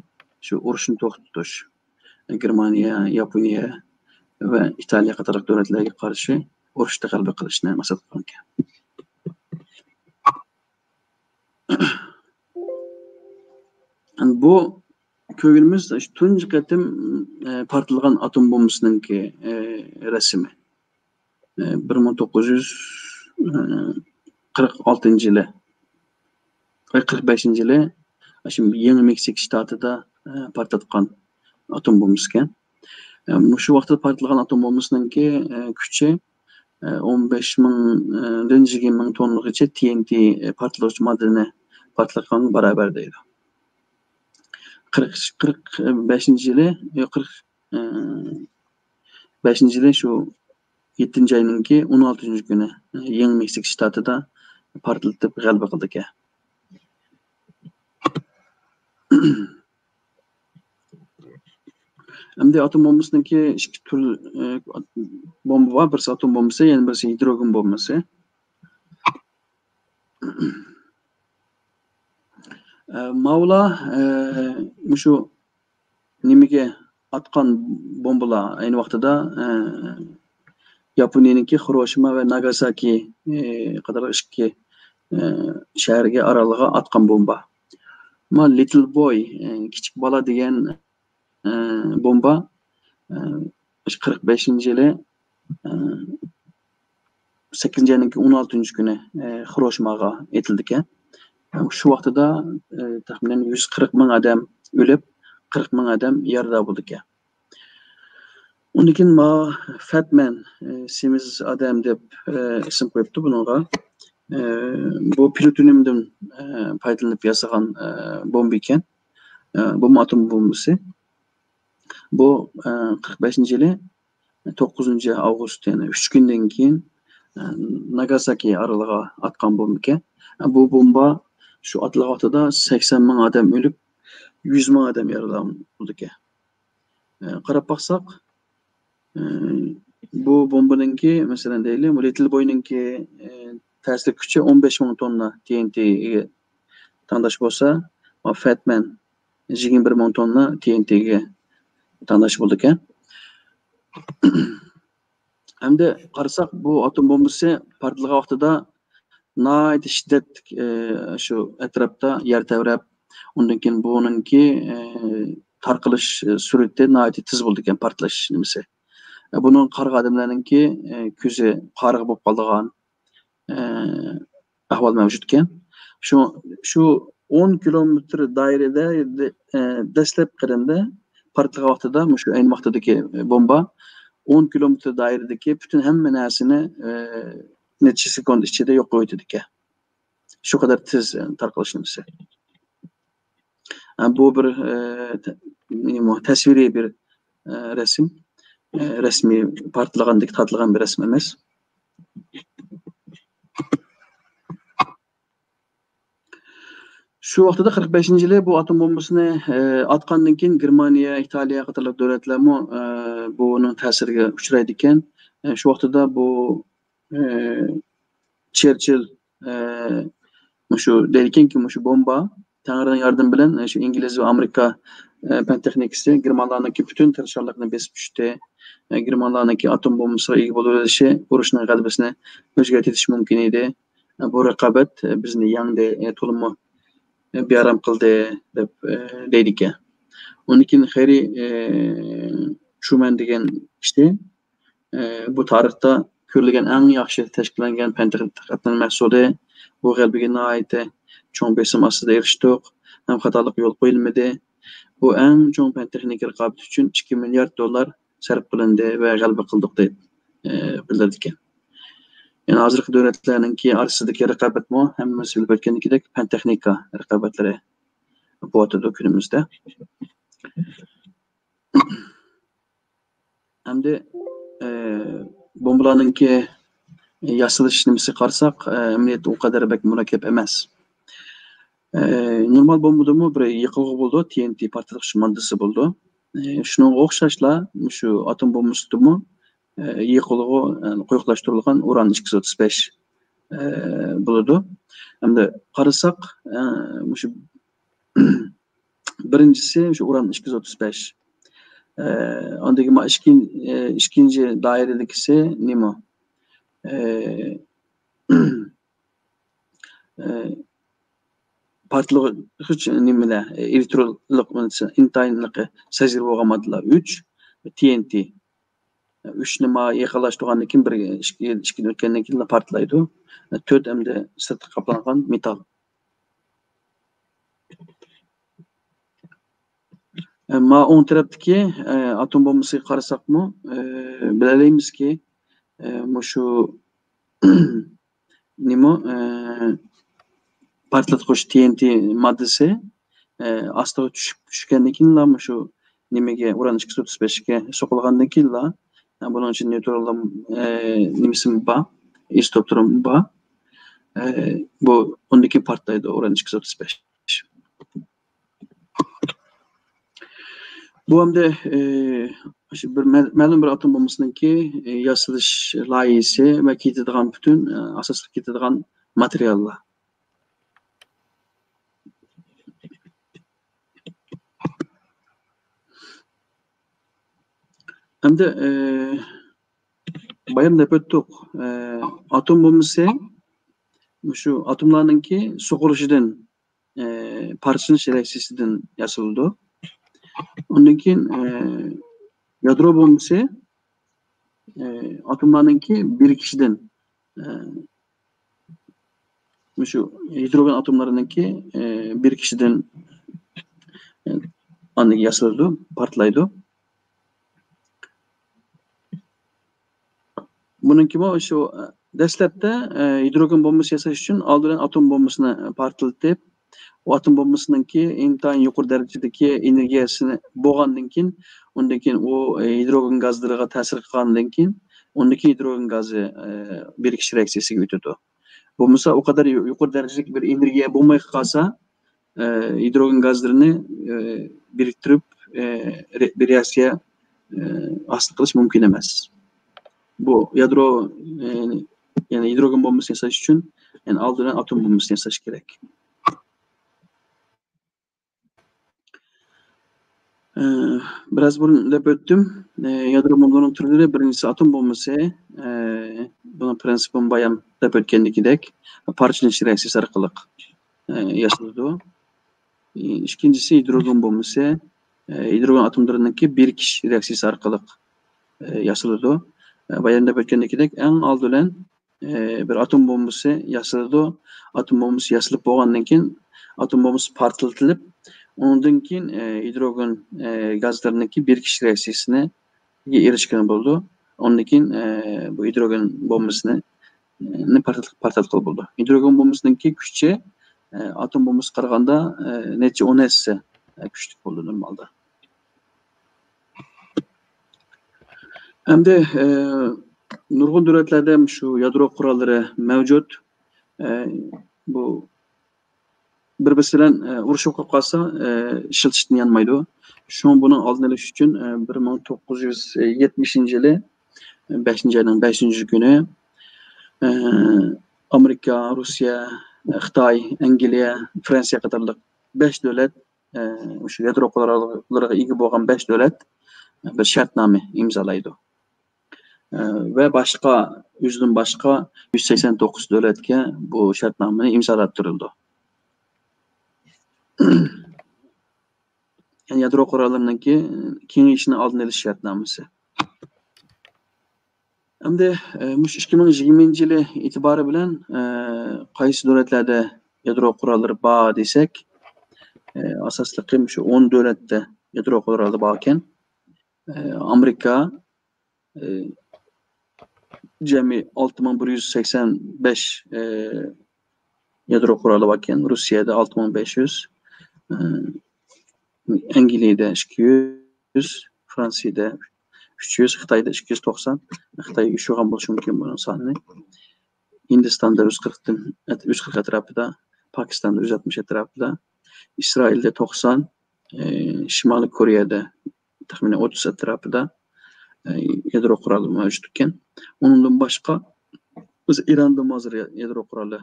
[SPEAKER 1] shu urushni to'xtatish. Germaniya, Yaponiya va Italiya qatorliq davlatlarga qarshi urushda g'alaba qilishni maqsad qilgan ekan. Bu ko'ngilimiz tunji qatim portlagan atom bombasininki rasmi 1946-yili 45-yili şimdi Yeni Meksik shtatida portlatgan atom bombasi ekan. Shu vaqtda portlagan atom bombasininki kuchi 15,000-20,000 tonnaga TNT portlovchi moddani portlatgan barobar deydi. 45-yili şu 7. ayınınki 16. günü Yeni Meksik shtatida portlatib g'alaba qildi ekan. Endi atom bombasiniki ikki tur bomba var. Birisi atom bombası, yani birisi hidrogen bombası. Mavla şu nimaga atgan bombalar ayni vaqtida Yaponiyaniki Hiroshima va Nagasaki qator ikki shaharga oralig'i atgan bomba. Ama Little Boy kichik bola degan bomba 45-yili 8-ayning 16 kuni Hiroshimaga etildi ekan. Şu vaqtida taxminan 140 ming odam o'lib, 40 ming odam yarada bo'ldi ekan. Undan keyin Fatman semiz odam deb ism qo'yibdi bunga. Bu plutoniumdan foydalanib yasagan bomba ekan. Bu atom bombasi. Bu 45-yili 9-avgust, ya'ni 3 kundan keyin Nagasaki oralig'iga atgan bomba ekan. Bu bomba şu atılıq vaqtida 80 ming odam o'lib, 100 ming odam yaralandı ekan. Qarab baxsaq, bu bombanınki mesela deyli, Little Boy'ninki ta'sir kuchi 15 ming tonna TNT'ga tangdosh bo'lsa, Fatman 21 ming tonna TNT'ga tangdosh bo'ldi ekan. Hamda qarasak, bu atom bombasi portlagan vaqtida nayt shiddat şu atrofda yer tevrab, undan keyin buningki tarqalish surati nayt tez bo'ldi ekan, portlash nimasi. Bunun qarg'a odamlarninki ko'zi qarg'a bo'lib qolgan ahvol mavjud ekan. Şu 10 kilometr doirada dastlab qadamda portlagan vaqtida, shu ayni vaqtdagi bomba 10 kilometr doiradagi bütün hamma narsani necha sekund ichida yo'q qo'ydi ekan. Shu qadar tez tarqalish nimasi. Bu bir tasviriy bir rasm. Resmi portlagandek tatlagan bir rasm emas. Şu vaqtida 45-yili bu atom bombasini atgandan keyin Germaniya, Italiya qatorli davlatlar buning ta'siriga uchraydi ekan. Şu vaqtida bu Churchill şu deyilganki, şu bomba Tangrining yardım bilan şu İngiliz va Amerika pentexnikasi Germanlarniki bütün tirishchilikni besib tushdi. Germanlarniki atom bombasiga ega bo'lishi urushning g'alabasini o'zgartirish mumkin edi. Bu raqobat bizni yangi to'limi beram qildi deb deydi ekan. Undan keyin Harry Truman degan kishi bu tarixda ko'rilgan eng yaxshi tashkillangan pentexnik mahsuli, bu g'alabaga nihoyatda cho'ng besim ostida erishdik, ham xatolik yo'l qo'yilmadi. Bu eng cho'ng pentexnik raqobat uchun 2 milliard dollar sarf qilindi va g'alaba qildik deb bildirdi ekan. Yani hozirgi davlatlarninki orasidagi raqobatmi hammasi bilib o'tgandek pentexnika raqobatlari bo'tadi kunimizda. Hamda bombalarninki yasalish nimasi qarasak, amaliyot u qadar bak murakkab emas. Normal bombadami bir yiqilg'i bo'ldi, TNT portlash moddasi bo'ldi. Shunga o'xshashla shu atom bombasidami yiqilg'i qo'yuqlashtirilgan uran 235 bo'ladi. Hamda qarasak, shu birinchisi shu uran 235. Ondan keyin ikkinchi doiradagisi nima? Portlash nimalar? Elektronlik intayinligi sajir bo'lgan moddalar 3, TNT 3 nima yaqinlashtirgandan keyin bir 2 yil o'tgandan keyin portlaydi. 4 hamda sirtqa qaplangan metal. Ama on tarafdagi atom bombasiga qarasaqmi, bilalaymiz-ki, shu nima portlatqich TNT moddasi ostiga tushgandan keyin shu nimaga uran 235 ga so'qilgandan keyin buning uchun neytronlar nimasi bor, izotoplar bor. Bu undaki portlaydi uran 235. Bu hamda bir ma'lum bir atom bombasininki yasalish loyihasi va ketadigan bütün asosli ketadigan materiallar. Hem de bayram dep öttük. Atom bombası şu atomlarınki sokuluşudan parçalanish reaksiyasidan yasaldı. Ondan keyin yadro bombası atomlarınki birikişidan şu hidrogen atomlarınki birikişidan yasaldı, partlaydı. Bununki bu şu dastlabda hidrogen bombası yasash uchun oldin atom bombasini portlatib, o atom bombasınınki intayin yuqori darajadagi energiyasini bo'lgandan keyin, undan keyin o hidrogen gazlarga ta'sir qilgandan keyin, undaki hidrogen gazi birikish reaksiyasiga o'tadi. Bo'lmasa o kadar yuqori darajadagi bir energiya bo'lmay qolsa, hidrogen gazlarini biriktirib bir reaksiya hosil qilish mumkin emas. Bu yadro yani hidrogen bombası yasash uchun yani oldin atom bombasini yasash kerak. Biraz burun dep öttüm. Yadro bombalarının türleri birincisi atom bombası. Bunun prensibini bayan dep ötkendikidek parçalanish reaksiyasi orqali yasaladi. İkincisi hidrogen bombası. Hidrogen atomlarınınki birikish reaksiyasi orqali yasaladi. Bayan dep ötkendikidek en oldin bir atom bombası yasaladi. Atom bombası yasalib bo'lgandan keyin atom bombası portlatilib, ondan keyin hidrogen gazlarınınki birikish reaksiyasine erishgan bo'ldi. Ondan keyin bu hidrogen bombasini portlatib bo'ldi. Hidrogen bombasınınki kuchi atom bombası qaraganda necha 10 esse kuchli bo'ldi normalda. Hem de nurg'un davlatlarda şu yadro qurollari mavjud. Bu bir-birisi bilan urushib qolsa ishlatishdan yanmaydi. Şu bunun oldini olish uchun 1970-yili 5-oyning 5-kuni Amerika, Rossiya, Xitoy, Angliya, Fransiya qatorliq 5 davlat şu yadro qurollariga ega bo'lgan 5 davlat bir shartnoma imzolaydi. Ve başka, yüzden başka 189 devletke bu şartnameyi imzalattırıldı. Yani yadro kurallarındaki kengeyişini aldın eliş şartnaması. Hem de 2020 yılı itibarı bilen kaysi devletlerde yadro kuralları bağ desek asaslıkım şu 10 devlette yadro kuralları bağken Amerika cemi 6185 yadro kuralı varken Rusya'da 6500, Anglia'da 200, Fransa'da 300, Xitay'da 290. Xitay üşüğen buluşu mümkün bunun sanını. Hindistan'da 140 etrafında, Pakistan'da 160 etrafında, İsrail'de 90, Şimali Kore'de tahminen 30 etrafında yadro kuralı mevcutken. Onundan başka biz İran'da hazır yadro kuralı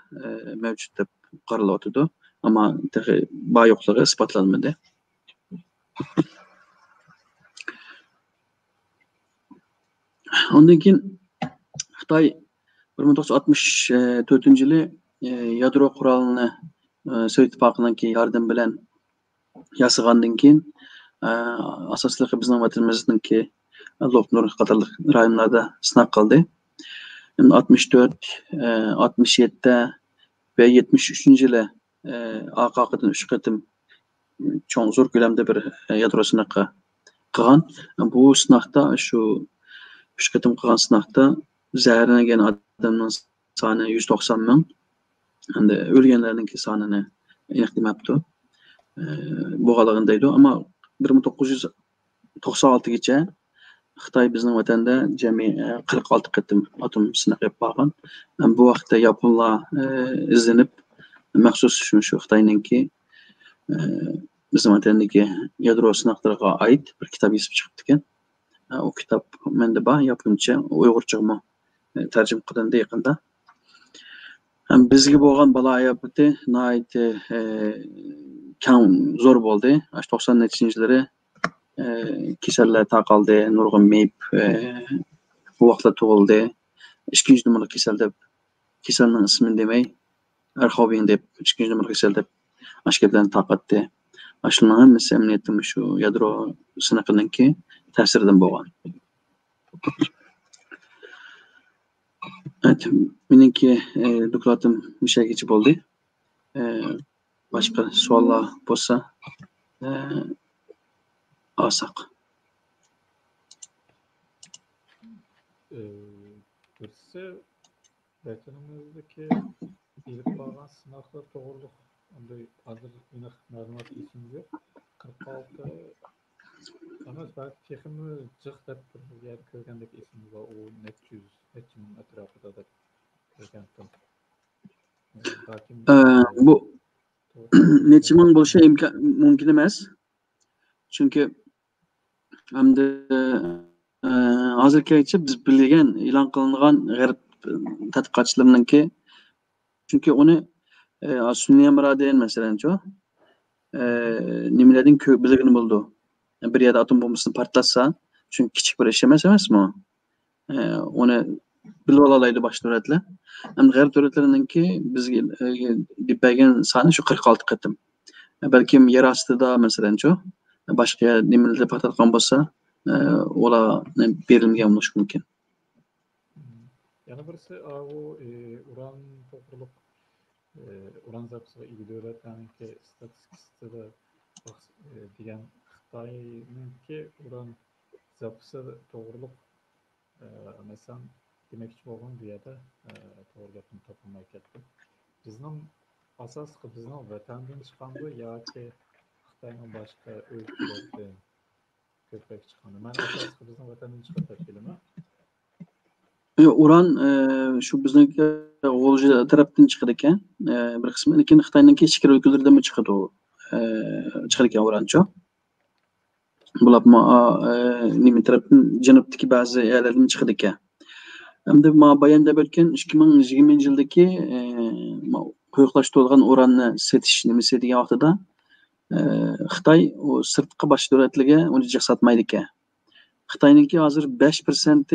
[SPEAKER 1] mevcut deb qaralayotidu. Ama bağ yo'qligi isbotlanmadi. Ondan keyin Xitoy 1964-yili yadro qurolini Sovet ittifoqining yordam bilan yasagandan keyin asosligi bizning vatanimizningki Lopnur qatorliq rayonlarda sinab qildi. 64, 67 ve 73-yili AQQ'dan 3 qatim cho'ng zo'r ko'lamda bir yadro sinoqi qilgan. Bu sinoqda shu 3 qatim qilgan sinoqda zaharlangan odamning soni 190 ming. Endi o'lganlarning sonini aniqlamabdi. Bo'lganligini ama 1996gacha Xitoy bizning vatanda jami 46 qatim atom sinoq qilib bo'lgan. Bu vaqtda Yaponlar izlanib maxsus shu Xitoyningki bizim vatandagi yadro sinoqlariga oid bir kitob yozib chiqibdi ekan. O kitob menda bor yaponcha, uyg'urchami tarjima qilindi yaqinda. Bizga bo'lgan baloyati nihoyat kam zo'r bo'ldi. 90-yillari kasallar tarqaldi, nurg'un meyib bu vaqtda tug'ildi. Ikkinchi numaralı kasal deb kasalning ismini demay, Arxoving deb ikkinchi numaralı kasal deb ashkablarni tarqatdi. Shularning hammasi amniyatda shu yadro sinaqidan keyin ta'siridan bo'lgan. Evet, meniki doklatim mushagicha bo'ldi. Boshqa savollar bo'lsa, olsak.
[SPEAKER 2] Birisi vatanimizdagi ilib borgan sınavlar to'g'riliq unday hozir aniq ma'lumot esimda yo'q. 46 emas, balki texmi jiq deb bir yer ko'rgandek esimda bor. U necha ming atrofida deb ko'rgandim.
[SPEAKER 1] Bu necha ming bo'lishi mumkin emas. Chunki hamda hozirgacha biz bilgan e'lon qilingan g'arb tadqiqotchilarininki, chunki uni Sunniy Emiratdan masalanchu nimalardan ko'p bilgani bo'ldi. Bir yerda atom bombasini portlatsa, chunki kichik bir ish emasmi? Uni bilib olaydi boshqa davlatlar. Ham g'arb davlatlarininki bizga debbagan soni shu 46 qatim. Balkim yer ostida masalanchu boshqa nimalarga portlatgan bo'lsa, ular berilgan bo'lishi mumkin.
[SPEAKER 2] Yana birisi o uran to'g'riliq uran zapasiga ega davlatlarniki statistikasida degan Xitoyninki uran zapasi to'g'riliq masalan demoqchi bo'lgan bu yerda to'g'ri gapni topolmay ketdim. Bizning asosiy bizning vatandan chiqqanmi yoki Xitoyning boshqa o'lkalardan ko'proq chiqqanmi? Men asosiy bizning vatandan chiqqan deb bilaman.
[SPEAKER 1] Uran shu bizniki G'o'lji tarafdan chiqadi ekan, bir qismi. Lekin Xitoyninki ichki o'lkalardan chiqadi u. Chiqar ekan uranchi. Bular nima tarafdan janubdagi ba'zi yerlardan chiqadi ekan. Hamda bayon deb o'tgan 2020-yildagi qo'riqlashtirilgan uranni setish nimasi degan vaqtida Xitoy u sirtqi boshqa davlatlarga uni jiq sotmaydi ekan. Xitoyninki hozir 5%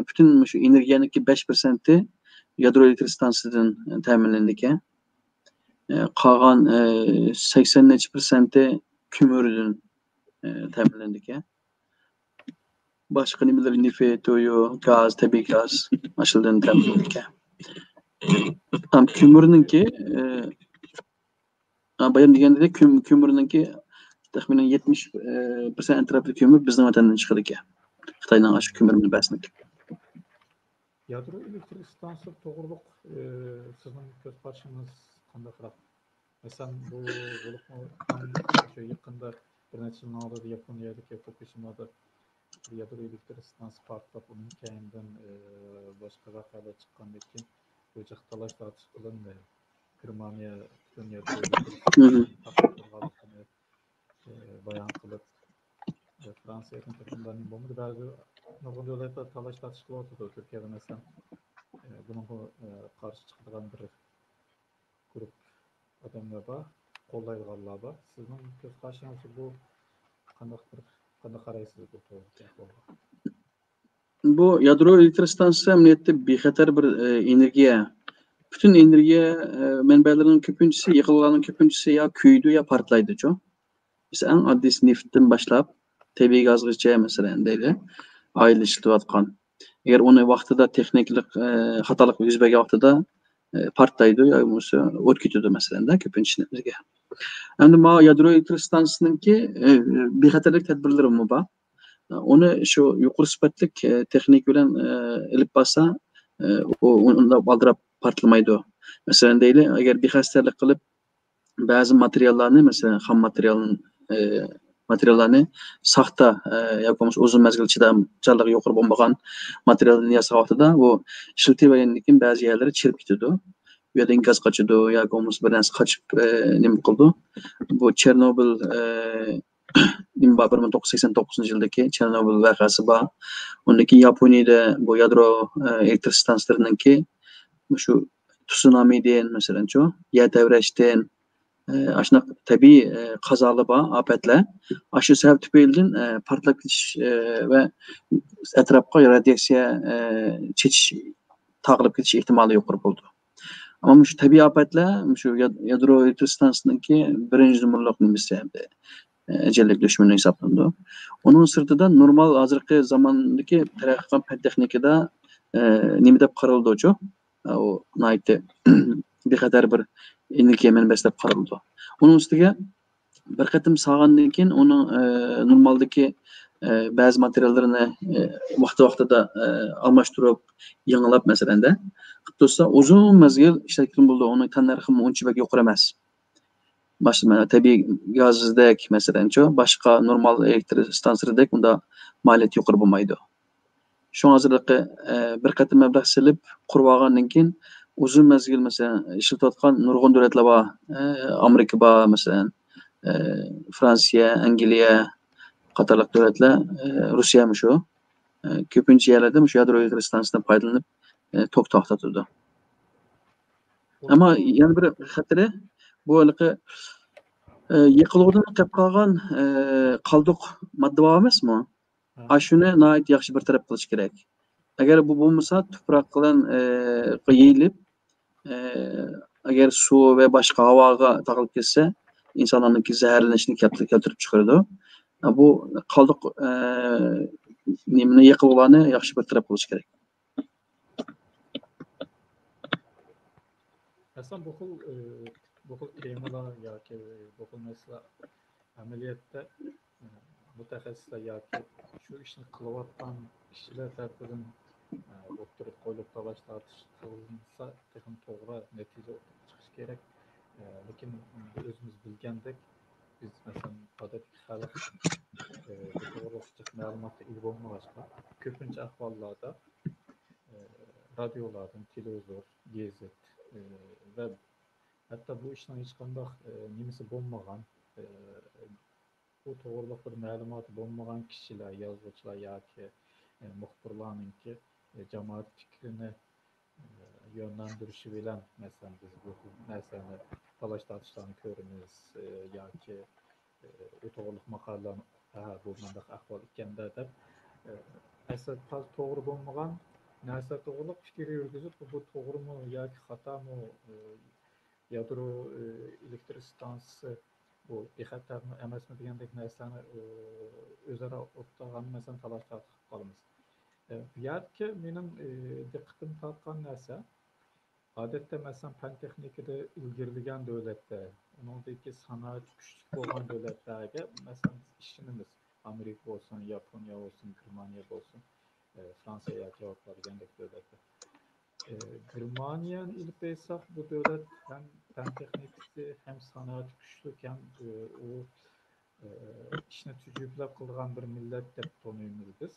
[SPEAKER 1] butun shu energiyaniki 5% yadro elektrik stansiyadan ta'minlanadi ekan. Qolgan 80% ko'mirdan ta'minlanadi ekan. Boshqa nimalar neft, gaz, tabiiy gaz ashuldan ta'minlanadi ekan. Ham ko'mirninki bayon deganda ko'mirninki taxminan 70% atrofida ko'mir bizning vatandan chiqadi ekan. Xitoyning shu ko'mir manbasiniki.
[SPEAKER 2] Yadro elektrik stansiya to'g'riliq sizning ko'z qarashingiz qanday? Masalan, bu shu yaqinda bir necha yil oldin Yaponiyadagi Fukushimada yadro elektrik stansiya portlab, uning keyindan boshqa voqealar chiqqandan keyin bu jiq talash tortish qilindi. Germaniya butun yadro elektrik stansiya bayon qilib, Fransiyaning to'qnashuvlarining bo'lmadi. Ba'zi nurg'un davlatlar talash tortish qilyapti. Turkiyada masalan bunga qarshi chiqadigan bir guruh odamlar bor, qo'llaydiganlar bor. Sizning ko'z qarashingiz bu qanday qaraysiz bu to'g'risida?
[SPEAKER 1] Bu yadro elektrik stansiya amniyatda bexatar bir energiya. Bütün energiya manbalarining ko'pinchisi, yig'ilganning ko'pinchisi ya kuydi ya portlaydi-ku. Mesela en adli neftden başlap tabiiy gazgacha masalan deydi, ayil ishlatayotgan. Agar uni vaqtida texniklik xatolik yuz bergan vaqtida portlaydi yoki bo'lmasa o't ketadi masalanda ko'pincha. Endi ma yadro elektrik stansiyaninki bexatarlik tadbirlari bor. Uni shu yuqori sifatlik texnik bilan ilib borsa, unda baldirab portlamaydi. Masalan deyli, agar bexatarlik qilib ba'zi materiallarni, masalan xam materiallarni saxta yoki bo'lmasa uzun mezgil chidamchanligi yuqori bo'lmagan materiallarni yasagan vaqtida bu ishlatilgandan keyin ba'zi yerlari chirib ketadi. Bu yerdan gaz qochadi yoki bo'lmasa bir narsa qochib nima qildi. Bu Chernobil 1989-yildagi Chernobil voqeasi bor. Undan keyin Yaponiyada bu yadro elektrik stansiyalarninki shu tsunamidan masalanchu, yer tevrashdan aşna tabiiy qazolar bor, ofatlar. Shu sabab tufaylidan portlab ketish va atrofga radiatsiya chechish, taqilib ketish ehtimoli yuqori bo'ldi. Ama şu tabiiy ofatlar, şu yadro stansiyasındaki birinci numaralı nimasi ecellik düşmanı hesaplandı. Onun sırtında normal hazırki zamandaki taraqqiyot fan texnikada nima deb qaraldi o'chu? O naytda bexatar bir energiya manbasi qaraldi. Onun ustiga bir qatim sağandan keyin uni normaldagi ba'zi materiallarini vaqti-vaqtida almashtirib, yangilab masalanda qilsa uzun mezgil ishlatilgan bo'ldi. Uni tan narxi uncha yuqori emas. Başka tabiiy gazdek masalancho, boshqa normal elektr stansiyadek unda maliyat yuqori bo'lmaydi. Shu hozirlikda bir qatim mablag' silib qurib olgandan keyin uzun mezgil masalan ishlatayotgan nurg'un davlatlar bor. Amerika bor masalan, Fransiya, Angliya qatorliq davlatlar, Rossiya ham shu. Ko'pincha yerlarda shu yadroviy elektr stansiyadan foydalanib tok to'xtatadi. Ammo yana bir xatiri bu haliqi yiqiluvdan qolib qolgan qoldiq modda bor emasmi? Shuni nihoyat yaxshi bir taraf qilish kerak. Agar bu bo'lmasa, tuproq bilan yeyilib, agar suv va boshqa havoga taqilib ketsa, insonlarning zaharlanishini keltirib chiqaradi. Bu qoldiq nimani yiqiluvlarni yaxshi bir taraf qilish kerak.
[SPEAKER 2] Aslında bu temalar yoki bu mesela ameliyatda mutaxassislar yoki shu ishni qilayotgan kishilar tarafidan o'ttirib qo'yilib talash tortish qilinsa texnik to'g'ri natija chiqishi kerak. Lekin o'zimiz bilgandek biz masalan odatiy xalq bu to'g'risida ma'lumotga ega bo'lmag'achqa ko'pincha ahvollarda radiolardan, televizor, gazet ve hatta bu işten hiç qanday nimasi bo'lmagan bu to'g'riliq bir ma'lumoti bo'lmagan kishilar, yozuvchilar yoki muxbirlarninki jamoat fikrini yönlendirishi bilan masalan biz bu narsani talash tortishlarni ko'ramiz yoki bu to'g'riliq maqolalarni bu bunday ahvol ekanda deb asl to'g'ri bo'lmagan narsa to'g'riliq fikr yurgizib bu to'g'rimi yoki xatomi yadro elektr stansiyasi bu bexatarmi emasmi degandek narsani o'zaro o'rtagan masalan talash tortib qolamiz. Bu yerga mening diqqatim tortgan narsa odatda masalan fan texnikada ilgirlagan davlatlar, uningdagi sanoat kuchli bo'lgan davlatlarga masalan ishimiz Amerika bo'lsin, Yaponiya bo'lsin, Germaniya bo'lsin, Fransa yoki Avropa degandek davlatlar. Germaniyani ilib aytsak bu davlat hem fan texnikasi hem sanoat kuchli hem o ishni tujuklab qilgan bir millat deb tanıymiz biz.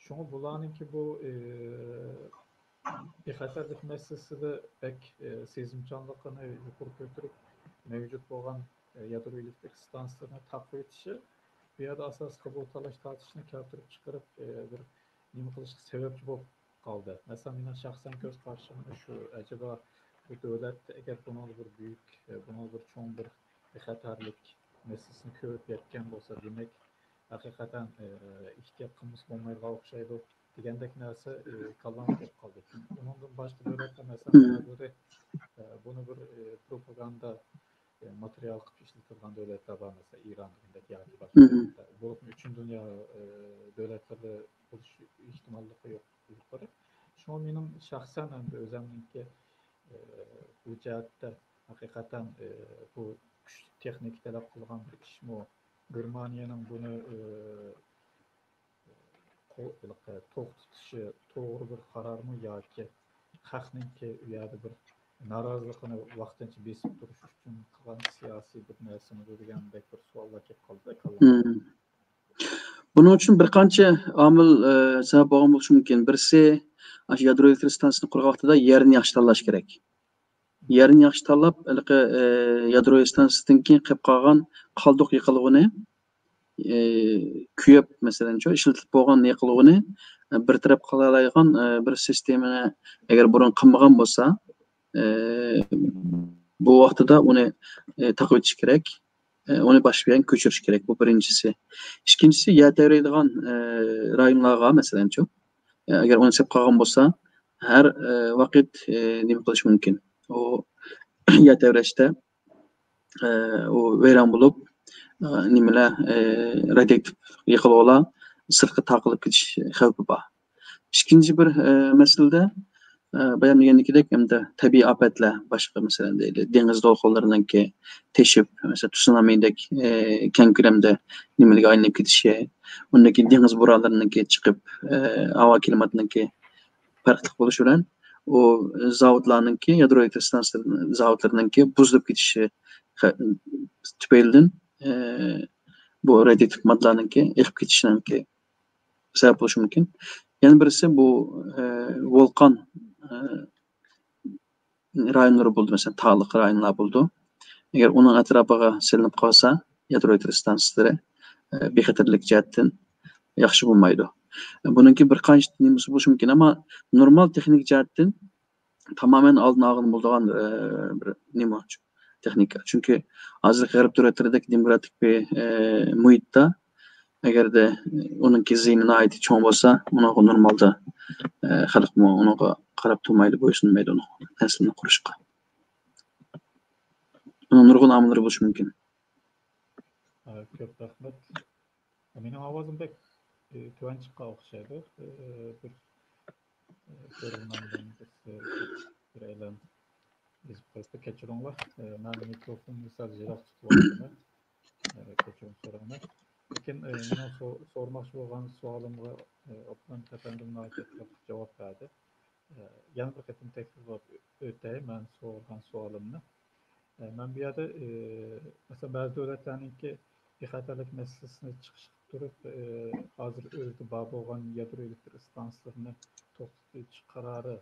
[SPEAKER 2] Şunu bularninki bu bexatarlik meselesinde pek sezimchanligini yuqori ko'tarib mevcut bo'lgan yadro elektrik stansiyasini taqviy etishi bu yerda asosli bu talash tortishni keltirib chiqarib bir nima qilishga sababchi bo'lib qoldi. Mesela benim şahsen göz karşımda şu, acaba bu devlet eğer bunun bir büyük, bunun bir çoğun bir xatarlik meselesini körüp yetken olsa demek, hakikaten ihtiyat kılmış olmayla okşaydı. Degandek narsa kallanıp kaldı. Bunun başka devletler mesela göre bunu bir propaganda materyal kılıp işletilgan devletler var mesela İran'daki yani başka devletler. Bu üçün dünya devletlerle oluş ihtimallığı yok. Yukarı. Şu an benim şahsen hem de özellikle bu cihatte hakikaten bu teknik talep kılgan bir iş mi o? Germaniyanın bunu toq tutishi to'g'ri bir qaror mı yoki xalqninki u yerda bir noroziligini vaqtincha besib turish uchun qilgan siyosiy bir narsami degandek bir savollar kelib qoldi.
[SPEAKER 1] Bunun için bir qancha omil sabab bo'lgan bo'lishi mumkin. Birisi shu yadro elektr stansiyasini qurgan vaqtida yerini yaxshi tanlash kerak. Yerini yaxshi tanlab, yadro stansiyasidan keyin qolib qolgan qoldiq yiqilg'ini kuyib masalan ishlatilib bo'lgan yiqilg'ini bir taraf qila oladigan bir sistemani agar burun qilmagan bo'lsa, bu vaqtida uni taqib o'tish kerak. Uni boshqa ko'chirish kerak. Bu birinchisi. Ikkinchisi, yataveradigan rayonlarga masalanchu, agar uni sep qolgan bo'lsa, har vaqt nima qilish mumkin. U yataverishda u vayron bo'lib, nimalar radioaktiv yiqilib sirtqa taqilib ketish xavfi bor. İkinci bir meselede bayan degandekidek hamda tabiiy ofatlar boshqa masalan deydi dengiz to'lqinlaridan ki teshib mesela tsunamidek keng ko'lamda nimalarga aylanib ketishi, undaki dengiz bo'ronlaridan ki chiqib havo klimatidan ki farqli bo'lishi bilan o zavodlarning ki yadro elektr stansiyalar zavodlaridan ki buzilib ketishi tufaylidan bu radioaktiv moddalarning ki eqib ketishidan ki sebep bo'lishi mumkin. Yani birisi bu volkan rayonları buldu mesela tağlık rayonlar buldu. Eğer onun etrafına silinip kalsa yadro elektr stansiyaları bexatarlik jihatdan yaxshi bo'lmaydi. Bununki bir qancha nimasi bo'lishi mumkin ama normal texnik jihatdan tamamen oldin olgan bo'lgan bir nima texnika. Çünkü hozir g'arb davlatlaridagi demokratik bir muhitda agar de onunki ziynine ait çoğun olsa ona normalde xalq ona qarab turmaydi, bo'ysunmaydi onu naslini qurishga. Bunun nurg'un omillari bo'lishi mumkin.
[SPEAKER 2] Ko'p rahmat. Mening ovozim bek tuvan chiqqa o'xshaydi. Bir ko'rinmadan bir e'lon yozib qo'yibdi. Kechiringlar. Men mikrofonni sal yiroq tutyapman. Kechirim so'rayman. Lekin men sormoqchi bo'lgan savolimga Oplan efendimning javob berdi. Yana bir qatim takrorlab o'tay men so'ragan savolimni. Men bu yerda masalan ba'zi davlatlarningki bexatarlik masalasini chiqishib turib hozir o'zida bor bo'lgan yadro elektr stansiyalarini to'xtatish qarori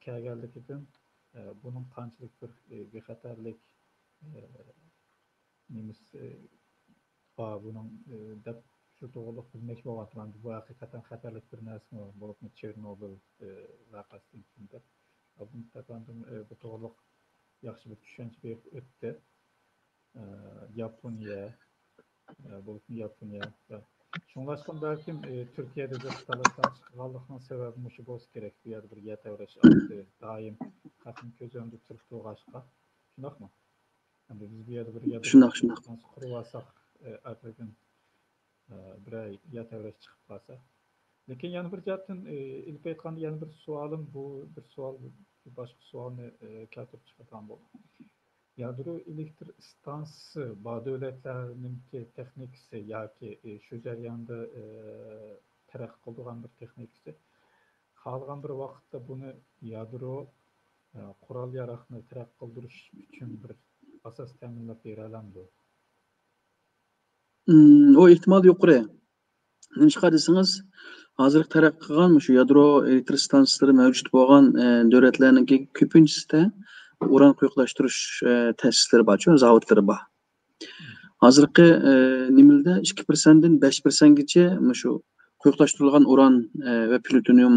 [SPEAKER 2] kelganligidan buning qanchalik bir bexatarlik nimasi bunun deb şu to'g'riliq bilmoqchi bo'lyapman. Bu haqiqatan xatarlik bir narsami bo'libmi Chernobil voqeasidan keyin deb. Buni efendim bu to'g'riliq yaxshi bir tushuncha berib o'tdi. Yaponiya va shunlashgan balkim Turkiyada da talabdan chiqqanlikning sababi shu bo'lsa kerak. Bu yerda bir yetaverish doim xalqning ko'z o'ngida turib turg'ashqa. Shundaqmi? Endi biz bu yerda bir
[SPEAKER 1] Shundoq.
[SPEAKER 2] qurib olsak arqadan biray yataverish chiqib qolsa. Lekin yana bir jihatdan ilk aytganda yana bir savolim bu bir savol boshqa savolni keltirib chiqargan bo'ldi. Yadro elektr stansiyasi bor davlatlarninki texnikasi yoki shu jarayonda taraqqiy qilgan bir texnikasi qolgan bir vaqtda buni yadro qurol yarog'ni taraqqiy qildirish uchun bir asos ta'minlab bera olamdi.
[SPEAKER 1] O ihtimal yuqori. Nima desangiz, hozir taraqqiy qilgan shu yadro elektr stansiyaları mavjud bo'lgan davlatlarninki ko'pinchisida uran quyuqlashtirish tesisleri bor, zavodlari bor. Hozirgi nimalarda 2%dan 5%gacha shu quyuqlashtirilgan uran va plutonium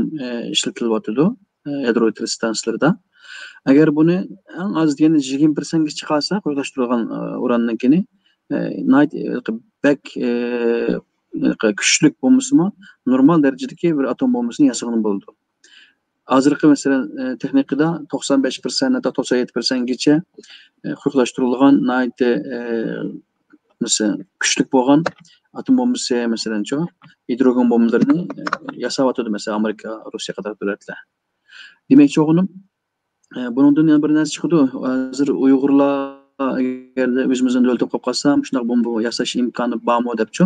[SPEAKER 1] ishlatilyapti yadro elektr stansiyalarida. Agar buni eng az deganda 20%ga chiqarsa quyuqlashtirilgan uranninkini bek kuchlik bo'lmasimi normal darajadagi bir atom bombasini yasagan bo'ldi. Hozirgi mesela texnikada 95% hatta 97%gacha quyuqlashtirilgan mesela kuchlik bo'lgan atom bombasi masalancho hidrogen bombalarini yasayotdi mesela Amerika, Rossiya qator davlatlar. Demakchi o'g'lim bundan yana bir narsa chiqdi. Hozir Uyg'urlar agar o'zimizdan o'ltirib qolib qolsam, shunday bomba yasash imkoni bormi debchi.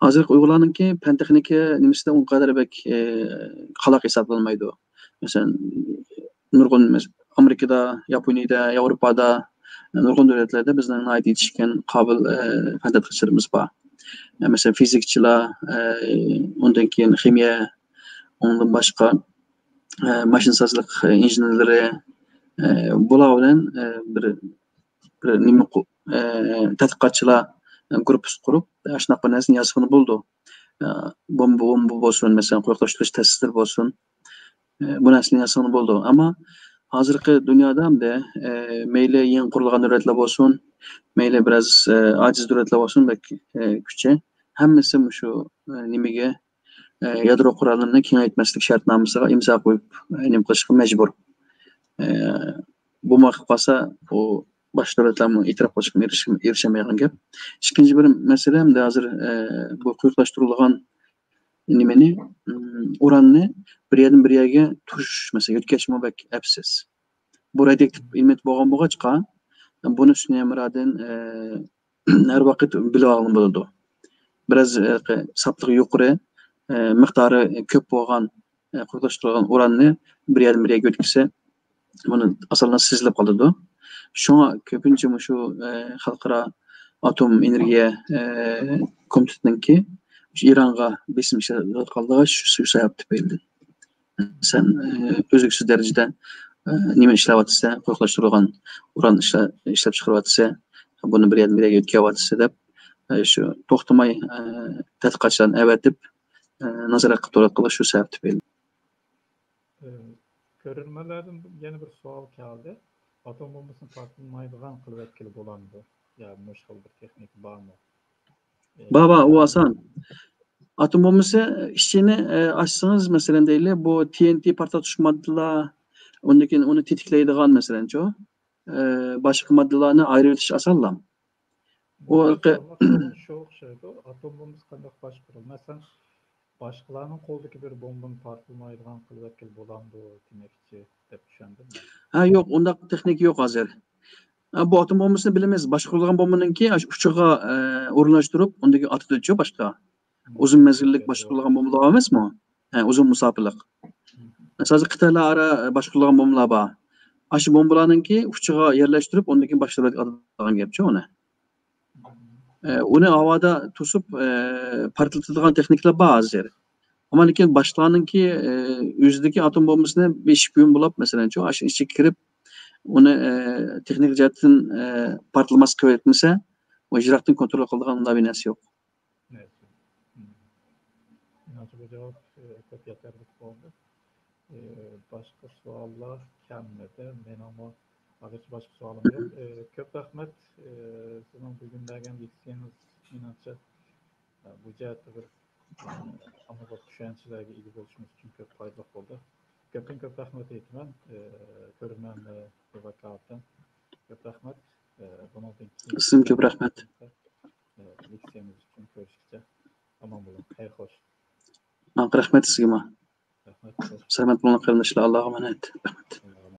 [SPEAKER 1] Hozir Uyg'urlarningki fan texnika nimasida u qadar bek qaloq hisoblanmaydi. Mesela nurg'un Amerikada, Yaponiyada, Yevropada nurg'un davlatlarda bizning ait yetishgan qobil fan tadqiqotchilarimiz bor. Mesela fizikchilar, undan keyin ximiya, undan boshqa mashinasozlik injenerlari bular bilan bir nima tadqiqotchilar gruppasi qurib shunaqa narsani yozgan bo'ldi. Bomba bo'lsin, mesela quyuqlashtirish testlar bo'lsin. Bu narsani yozgan bo'ldi. Ammo hozirgi dunyoda hamda mayli yangi qurilgan davlatlar bo'lsin, mayli biraz aciz davlatlar bo'lsin, kuchi hammasi shu nimaga yadro qurollarini kengaytmaslik shartnomasiga imzo qo'yib nima qilishga majbur. Bu maqib qolsa, bu boshqa davlatlarning e'tirof qilishga erishmaydigan gap. Ikkinchi bir masala hamda hozir bu quyuqlashtirilgan nimani uranni bir yerdan bir yerga turish, masalan, yo'tkazishmi apsiz. Bu radioaktiv element bo'lgan buni üstüne emraden her vakit bilib olgan bo'ladi. Biraz saplığı yuqori, miqdori ko'p bo'lgan quyuqlashtirilgan uranni bir yerdan bir yerga o'tkazsa, buni asosan sezilib qoladi. Shunga ko'pincha shu xalqaro atom energiya komitetiniki İran'a besim ishlatganligi shu sabab tufayli. Sen o'zgacha darajada nima ishlayotsa, quyuqlashtirilgan uran ishlab chiqaryotsa, buni bir yerdan bir yerga o'tkazyotsa deb shu to'xtamay tadqiqotchilarni avatib nazorat qilib turadigan shu sabab tufayli.
[SPEAKER 2] Ko'rilmalardan yana bir savol keldi. Atom bombasini portlatmaydigan qilib etkili bo'lamdi. Ya mushkul bir texnika bormi?
[SPEAKER 1] Baba, o asan. Atom bombası işini açsanız mesela değil, bu TNT partlatış maddeler, onu tetikleydiğin mesela çoğu başka maddelerine ayrılış asallam. O
[SPEAKER 2] çok şeydi. Atom bombası kandak başkırıl. Mesela başkalarının koldaki bir bombanın partlamaydigan qilib etkili bo'lamdi demekçi deb tushundim.
[SPEAKER 1] Ha yok, onda texnik yok hazır. Bu atom bombasını bilemiz. Başkurulgan bombanınki uçağa uğurlaştırıp ondaki atıp ölçüyor başka. Uzun mezgillik başkurulgan bombalar emas mı? Uzun musafirlik. Sadece kıtalar ara başkurulgan bombalar var. Aşı bombalarınki uçağa yerleştirip ondaki başlayıp atılan yapıyor onu. Onu havada tutup partlatılan teknikler bazı. Ama lakin başlarınki yüzdeki atom bombasını 5 gün bulup mesela çoğu aşı içi kirip onu teknik cihetten partlaması kuvvetmese o icraatın kontrol kıldığında bir nesi yok.
[SPEAKER 2] Evet. Bu cevap çok yeterli oldu. Başka sorular gelmedi. Ben ama başka sorum yok. Köp rahmet sizin bugün vergen bilgisiniz inançı bu cihette bir ama bu düşüncelerle ilgili oluşumuz için çok faydalı oldu. Köp rahmet eğitimen görünen bir vakattan köp rahmet
[SPEAKER 1] Sizin köp rahmet.
[SPEAKER 2] Bilgisiniz için görüşürüz. Tamam bulun. Hayır hoş.
[SPEAKER 1] Rahmet sizge. Rahmet. Selamet bulun. Allah'a emanet.